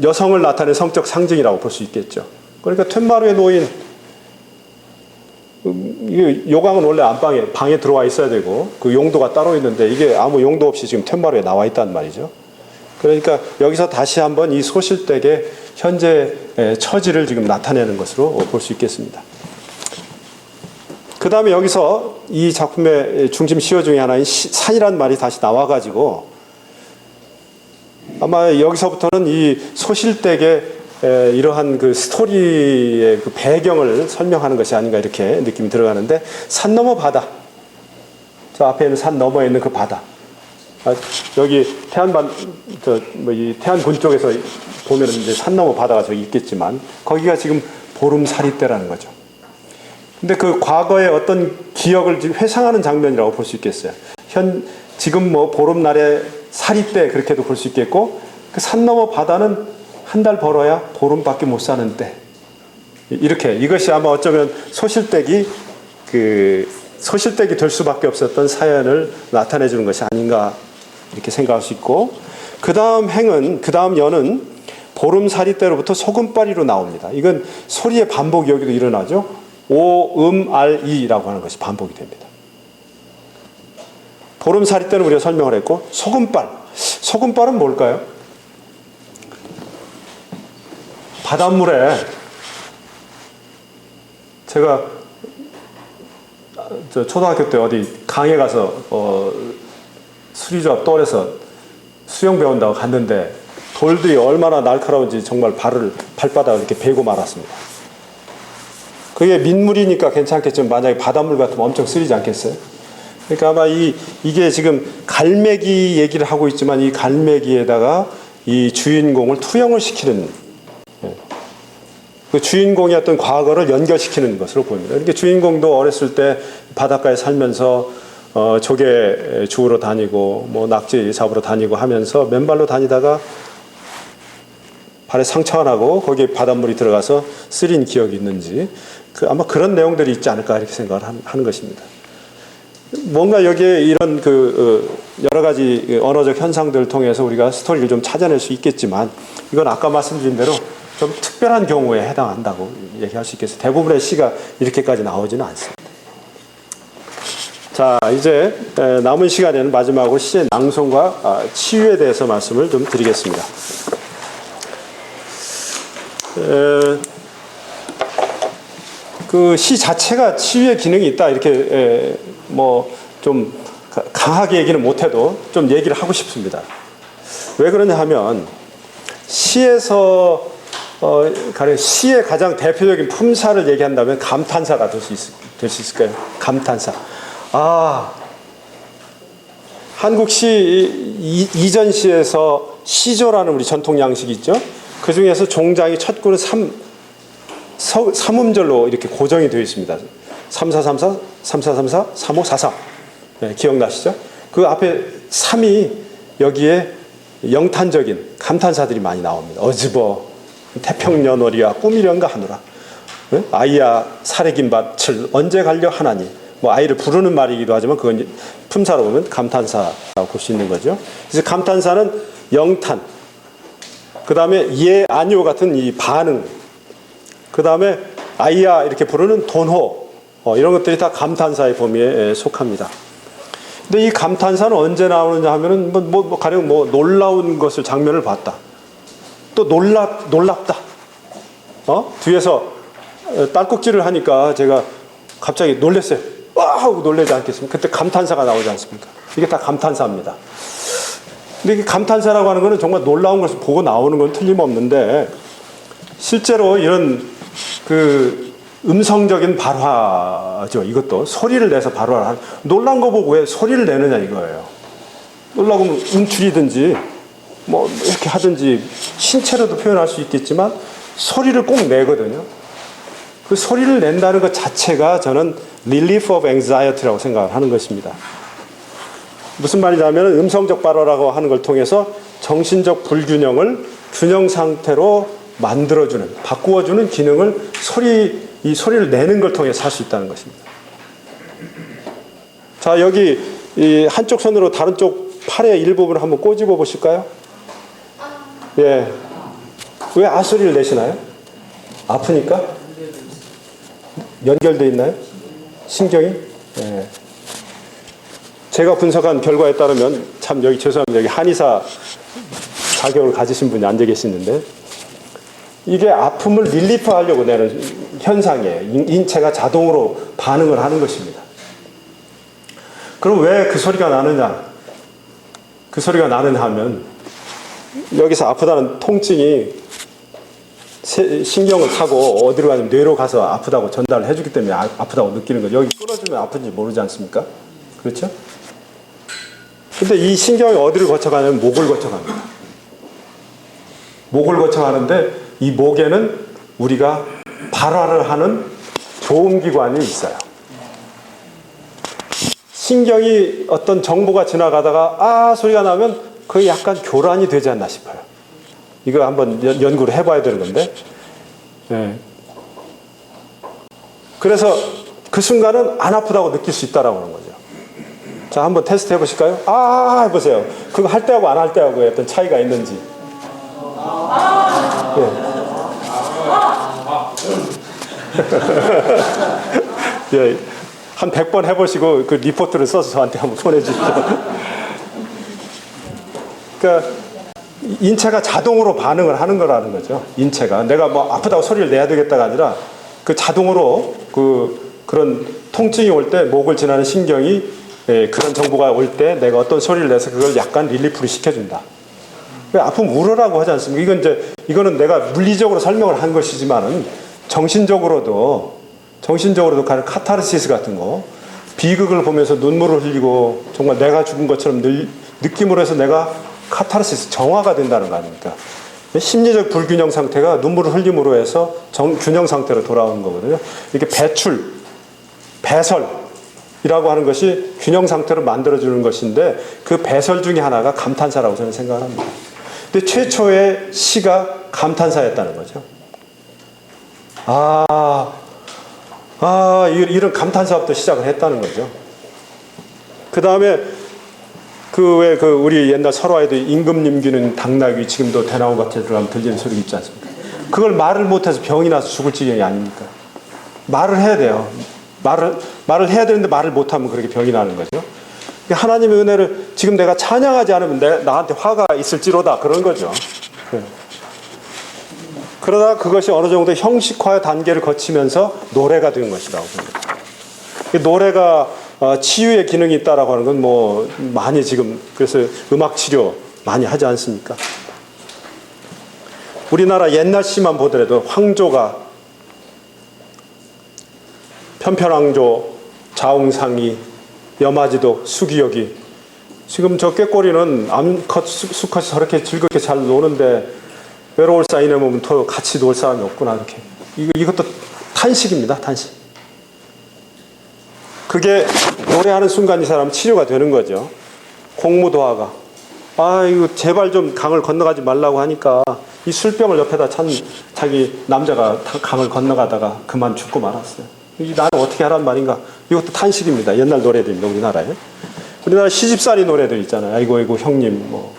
여성을 나타내는 성적 상징이라고 볼 수 있겠죠. 그러니까 툇마루에 놓인 요강은 원래 안방에 방에 들어와 있어야 되고 그 용도가 따로 있는데 이게 아무 용도 없이 지금 툇마루에 나와 있단 말이죠. 그러니까 여기서 다시 한번 이 소실댁의 현재 처지를 지금 나타내는 것으로 볼 수 있겠습니다. 그 다음에 여기서 이 작품의 중심 시어 중에 하나인 산이라는 말이 다시 나와가지고 아마 여기서부터는 이 소실댁의 이러한 그 스토리의 그 배경을 설명하는 것이 아닌가 이렇게 느낌이 들어가는데 산 너머 바다. 저 앞에 있는 산 너머에 있는 그 바다. 여기 태안군 쪽에서 보면 이제 산 너머 바다가 저기 있겠지만 거기가 지금 보름살이 때라는 거죠. 근데 그 과거의 어떤 기억을 지금 회상하는 장면이라고 볼 수 있겠어요. 지금 뭐 보름날의 살이 때 그렇게도 볼 수 있겠고 그 산 너머 바다는 한 달 벌어야 보름밖에 못 사는 때. 이렇게 이것이 아마 어쩌면 소실댁이 될 수밖에 없었던 사연을 나타내 주는 것이 아닌가 이렇게 생각할 수 있고 그 다음 연은 보름살이 때로부터 소금바리로 나옵니다. 이건 소리의 반복이 여기도 일어나죠. 오음알이라고 하는 것이 반복이 됩니다. 보름살이 때는 우리가 설명을 했고 소금발은 뭘까요? 바닷물에 제가 초등학교 때 어디 강에 가서 수리조합 떠올려서 수영 배운다고 갔는데 돌들이 얼마나 날카로운지 정말 발바닥을 이렇게 베고 말았습니다. 그게 민물이니까 괜찮겠지만 만약에 바닷물 같으면 엄청 쓰리지 않겠어요? 그러니까 아마 이게 지금 갈매기 얘기를 하고 있지만 이 갈매기에다가 이 주인공을 투영을 시키는 그 주인공의 어떤 과거를 연결시키는 것으로 보입니다. 이렇게 주인공도 어렸을 때 바닷가에 살면서 조개 주우러 다니고 뭐 낙지 잡으러 다니고 하면서 맨발로 다니다가 발에 상처가 나고 거기에 바닷물이 들어가서 쓰린 기억이 있는지 아마 그런 내용들이 있지 않을까 이렇게 생각을 하는 것입니다. 뭔가 여기에 이런 여러 가지 언어적 현상들을 통해서 우리가 스토리를 좀 찾아낼 수 있겠지만 이건 아까 말씀드린 대로 좀 특별한 경우에 해당한다고 얘기할 수 있겠어요. 대부분의 시가 이렇게까지 나오지는 않습니다. 자, 이제 남은 시간에는 마지막으로 시의 낭송과 치유에 대해서 말씀을 좀 드리겠습니다. 그 시 자체가 치유의 기능이 있다 이렇게 뭐 좀 강하게 얘기는 못해도 좀 얘기를 하고 싶습니다. 왜 그러냐 하면 시에서 시의 가장 대표적인 품사를 얘기한다면 감탄사가 될 수 있을까요? 감탄사. 한국 시 이전 시에서 시조라는 우리 전통 양식이 있죠. 그 중에서 종장이 첫 구는 3음절로 이렇게 고정이 되어 있습니다. 3434, 3434, 3543. 네, 기억나시죠? 그 앞에 3이 여기에 영탄적인 감탄사들이 많이 나옵니다. 어즈버, 태평년월이야 꿈이련가 하노라. 네? 아이야 사래긴 밭을 언제 갈려 하나니. 뭐 아이를 부르는 말이기도 하지만 그건 품사로 보면 감탄사라고 볼 수 있는 거죠. 그래서 감탄사는 영탄, 그 다음에 예 아니오 같은 이 반응, 그 다음에 아이야 이렇게 부르는 돈호, 이런 것들이 다 감탄사의 범위에 속합니다. 근데 이 감탄사는 언제 나오느냐 하면은 가령 놀라운 것을 장면을 봤다. 또 놀랍다. 뒤에서 딸꾹질을 하니까 제가 갑자기 놀랐어요. 와! 하고 놀라지 않겠습니까? 그때 감탄사가 나오지 않습니까? 이게 다 감탄사입니다. 근데 이 감탄사라고 하는 것은 정말 놀라운 것을 보고 나오는 건 틀림없는데 실제로 이런 음성적인 발화죠. 이것도 소리를 내서 발화를 놀란 거 보고 왜 소리를 내느냐 이거예요. 놀라고 하면 음출이든지 뭐 이렇게 하든지 신체로도 표현할 수 있겠지만 소리를 꼭 내거든요. 그 소리를 낸다는 것 자체가 저는 relief of anxiety라고 생각을 하는 것입니다. 무슨 말이냐면 음성적 발화라고 하는 걸 통해서 정신적 불균형을 균형 상태로 만들어주는, 바꾸어주는 기능을 이 소리를 내는 걸 통해서 할 수 있다는 것입니다. 자, 여기 이 한쪽 손으로 다른 쪽 팔의 일부분을 한번 꼬집어 보실까요? 예. 왜 아 소리를 내시나요? 아프니까? 연결되어 있나요? 신경이? 예. 제가 분석한 결과에 따르면, 참 여기 죄송합니다. 여기 한의사 자격을 가지신 분이 앉아 계시는데, 이게 아픔을 릴리프 하려고 내는 현상이에요. 인체가 자동으로 반응을 하는 것입니다. 그럼 왜 그 소리가 나느냐? 그 소리가 나느냐 하면, 여기서 아프다는 통증이 신경을 타고 어디로 가냐면 뇌로 가서 아프다고 전달을 해주기 때문에 아프다고 느끼는 거죠. 여기 끊어주면 아픈지 모르지 않습니까? 그렇죠? 근데 이 신경이 어디를 거쳐가냐면 목을 거쳐갑니다. 목을 거쳐가는데 이 목에는 우리가 발화를 하는 조음기관이 있어요. 신경이 어떤 정보가 지나가다가 아 소리가 나면 그게 약간 교란이 되지 않나 싶어요. 이거 한번 연구를 해봐야 되는 건데. 네. 그래서 그 순간은 안 아프다고 느낄 수 있다라고 하는 거죠. 자, 한번 테스트 해보실까요? 해보세요. 그거 할 때하고 안 할 때하고의 어떤 차이가 있는지. 예. 예. 한 100번 해보시고 그 리포트를 써서 저한테 한번 보내주십시오. 그러니까 인체가 자동으로 반응을 하는 거라는 거죠. 인체가 내가 뭐 아프다고 소리를 내야 되겠다가 아니라 그 자동으로 그런 통증이 올 때 목을 지나는 신경이 그런 정보가 올 때 내가 어떤 소리를 내서 그걸 약간 릴리프를 시켜준다. 아프면 울으라고 하지 않습니까? 이거는 내가 물리적으로 설명을 한 것이지만은 정신적으로도 가는 카타르시스 같은 거, 비극을 보면서 눈물을 흘리고 정말 내가 죽은 것처럼 느낌으로 해서 내가 카타르시스, 정화가 된다는 거 아닙니까? 심리적 불균형 상태가 눈물을 흘림으로 해서 균형 상태로 돌아오는 거거든요. 이렇게 배설이라고 하는 것이 균형 상태로 만들어주는 것인데 그 배설 중에 하나가 감탄사라고 저는 생각을 합니다. 근데 최초의 시가 감탄사였다는 거죠. 이런 감탄사부터 시작을 했다는 거죠. 그 다음에 우리 옛날 설화에도 임금님 귀는 당나귀 지금도 대나무 밭에 들어가면 들리는 소리 있지 않습니까? 그걸 말을 못해서 병이 나서 죽을 지경이 아닙니까? 말을 해야 돼요. 말을 해야 되는데 말을 못하면 그렇게 병이 나는 거죠. 하나님의 은혜를 지금 내가 찬양하지 않으면 나한테 화가 있을지로다 그런 거죠. 그러다 그것이 어느 정도 형식화 단계를 거치면서 노래가 된 것이라고 봅니다. 노래가 치유의 기능이 있다라고 하는 건 뭐 많이 지금 그래서 음악 치료 많이 하지 않습니까? 우리나라 옛날 시만 보더라도 황조가 편편왕조, 자웅상이, 여마지도, 수기역이 지금 저 꾀꼬리는 암컷, 수컷이 저렇게 즐겁게 잘 노는데 외로울 사이네 보면 또 같이 놀 사람이 없구나 이렇게 이것도 탄식입니다. 탄식. 그게 노래하는 순간 이 사람은 치료가 되는 거죠. 공무도화가 이거 제발 좀 강을 건너가지 말라고 하니까 이 술병을 옆에다 찬 자기 남자가 강을 건너가다가 그만 죽고 말았어요. 나는 어떻게 하란 말인가? 이것도 탄식입니다. 옛날 노래들입니다. 우리나라 시집살이 노래들 있잖아요. 아이고 형님 뭐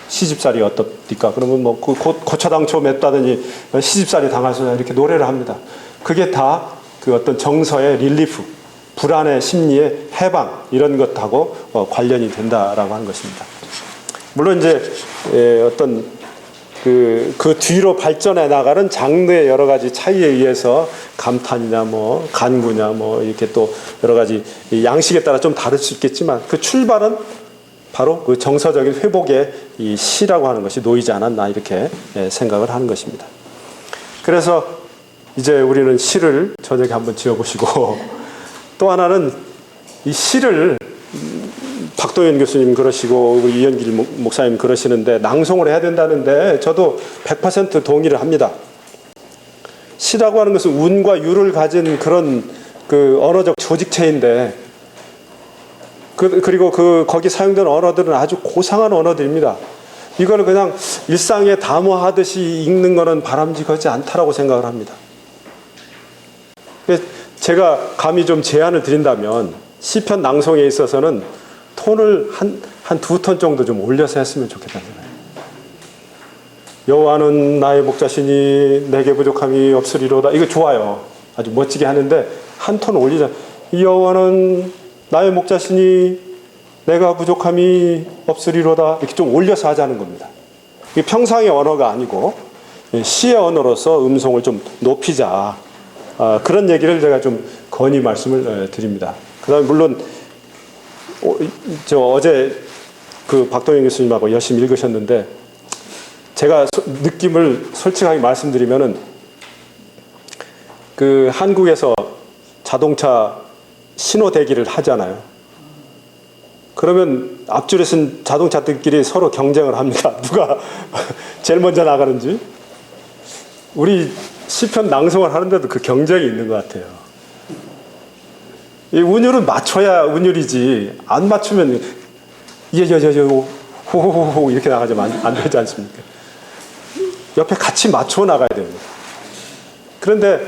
시집살이 어떻습니까? 그러면 뭐 고처당초 맺다더니 시집살이 당하소서 이렇게 노래를 합니다. 그게 다 그 어떤 정서의 릴리프, 불안의 심리의 해방 이런 것하고 관련이 된다라고 하는 것입니다. 물론 이제 어떤 그 뒤로 발전해 나가는 장르의 여러 가지 차이에 의해서 감탄이냐 뭐 간구냐 뭐 이렇게 또 여러 가지 양식에 따라 좀 다를 수 있겠지만 그 출발은 바로 그 정서적인 회복의 이 시라고 하는 것이 놓이지 않았나 이렇게 생각을 하는 것입니다. 그래서 이제 우리는 시를 저녁에 한번 지어보시고 또 하나는 이 시를 박도현 교수님 그러시고 우리 이현길 목사님 그러시는데 낭송을 해야 된다는데 저도 100% 동의를 합니다. 시라고 하는 것은 운과 유를 가진 그런 그 언어적 조직체인데 그리고 거기 사용된 언어들은 아주 고상한 언어들입니다. 이거를 그냥 일상에 담화하듯이 읽는 것은 바람직하지 않다라고 생각을 합니다. 제가 감히 좀 제안을 드린다면 시편 낭송에 있어서는 톤을 한 2톤 정도 좀 올려서 했으면 좋겠다는 거예요. 여호와는 나의 목자시니 내게 부족함이 없으리로다. 이거 좋아요. 아주 멋지게 하는데 한 톤 올리자. 여호와는 나의 목자시니 내가 부족함이 없으리로다. 이렇게 좀 올려서 하자는 겁니다. 이게 평상의 언어가 아니고 시의 언어로서 음성을 좀 높이자. 그런 얘기를 제가 좀 건의 말씀을 드립니다. 그 다음에 물론 저 어제 그 박동현 교수님하고 열심히 읽으셨는데 제가 느낌을 솔직하게 말씀드리면은 그 한국에서 자동차 신호 대기를 하잖아요. 그러면 앞줄에 쓴 자동차들끼리 서로 경쟁을 합니다. 누가 제일 먼저 나가는지. 우리 시편 낭송을 하는데도 그 경쟁이 있는 것 같아요. 이 운율은 맞춰야 운율이지 안 맞추면 호호호호 이렇게 나가자면 안 되지 않습니까? 옆에 같이 맞춰 나가야 됩니다. 그런데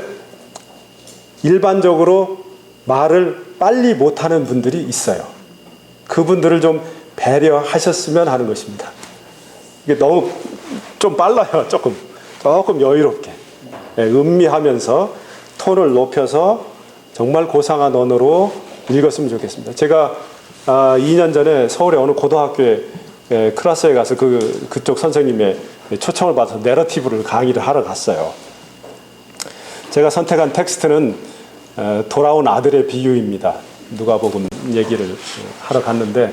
일반적으로 말을 빨리 못하는 분들이 있어요. 그분들을 좀 배려하셨으면 하는 것입니다. 이게 너무 좀 빨라요. 조금 여유롭게 음미하면서 톤을 높여서 정말 고상한 언어로 읽었으면 좋겠습니다. 제가 2년 전에 서울의 어느 고등학교에 클래스에 가서 그쪽 선생님의 초청을 받아서 내러티브를 강의를 하러 갔어요. 제가 선택한 텍스트는 돌아온 아들의 비유입니다. 누가복음 얘기를 하러 갔는데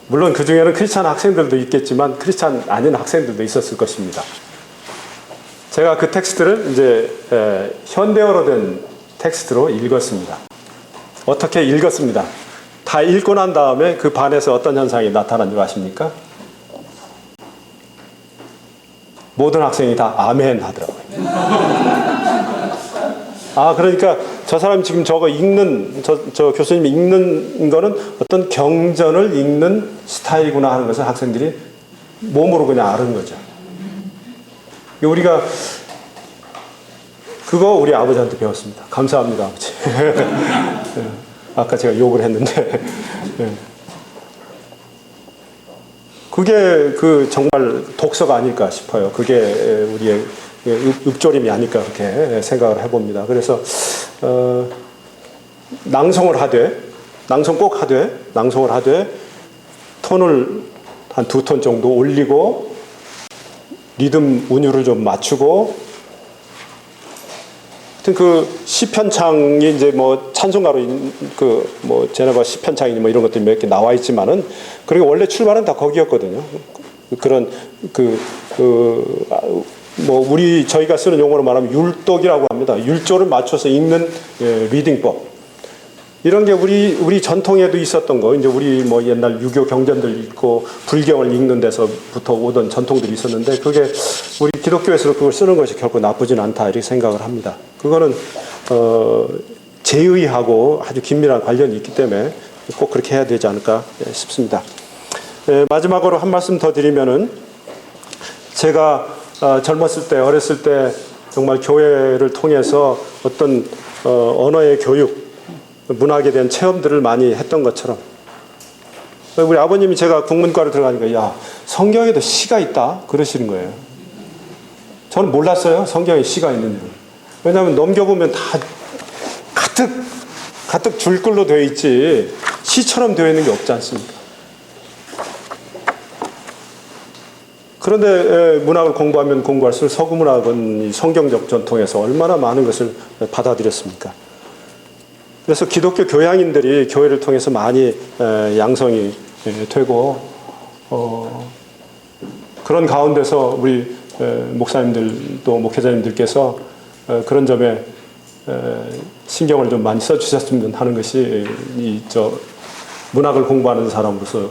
물론 그 중에는 크리스찬 학생들도 있겠지만 크리스찬 아닌 학생들도 있었을 것입니다. 제가 그 텍스트를 이제 현대어로 된 텍스트로 읽었습니다. 어떻게 읽었습니다. 다 읽고 난 다음에 그 반에서 어떤 현상이 나타난 줄 아십니까? 모든 학생이 다 아멘 하더라고요. 그러니까 저 사람이 지금 저거 읽는, 저 교수님이 읽는 거는 어떤 경전을 읽는 스타일이구나 하는 것을 학생들이 몸으로 그냥 아는 거죠. 우리가 그거 우리 아버지한테 배웠습니다. 감사합니다, 아버지. 아까 제가 욕을 했는데. 그게 그 정말 독서가 아닐까 싶어요. 그게 우리의 읊조림이 아닐까 그렇게 생각을 해봅니다. 그래서 낭송을 하되 톤을 한 2톤 정도 올리고 리듬 운율을 좀 맞추고 그 시편창이 이제 뭐 찬송가로 뭐 제네바 시편창이니 뭐 이런 것들이 몇 개 나와 있지만은 그리고 원래 출발은 다 거기였거든요. 그런 뭐 저희가 쓰는 용어로 말하면 율독이라고 합니다. 율조를 맞춰서 읽는 리딩법. 이런 게 우리 전통에도 있었던 거. 이제 우리 뭐 옛날 유교 경전들 읽고 불경을 읽는 데서부터 오던 전통들이 있었는데 그게 우리 기독교에서 그걸 쓰는 것이 결코 나쁘진 않다 이렇게 생각을 합니다. 그거는 제의하고 아주 긴밀한 관련이 있기 때문에 꼭 그렇게 해야 되지 않을까 싶습니다. 마지막으로 한 말씀 더 드리면은 제가 젊었을 때 어렸을 때 정말 교회를 통해서 어떤 언어의 교육 문학에 대한 체험들을 많이 했던 것처럼 우리 아버님이 제가 국문과를 들어가니까 야 성경에도 시가 있다 그러시는 거예요. 저는 몰랐어요. 성경에 시가 있는 줄. 왜냐하면 넘겨보면 다 가득 줄글로 되어 있지 시처럼 되어 있는 게 없지 않습니까? 그런데 문학을 공부하면 공부할수록 서구문학은 성경적 전통에서 얼마나 많은 것을 받아들였습니까? 그래서 기독교 교양인들이 교회를 통해서 많이 양성이 되고 그런 가운데서 우리 목사님들 또 목회자님들께서 그런 점에 신경을 좀 많이 써주셨으면 하는 것이 문학을 공부하는 사람으로서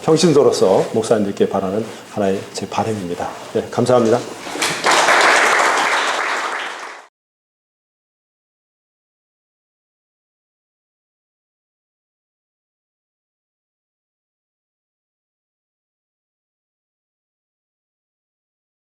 평신도로서 목사님들께 바라는 하나의 제 바람입니다. 네, 감사합니다.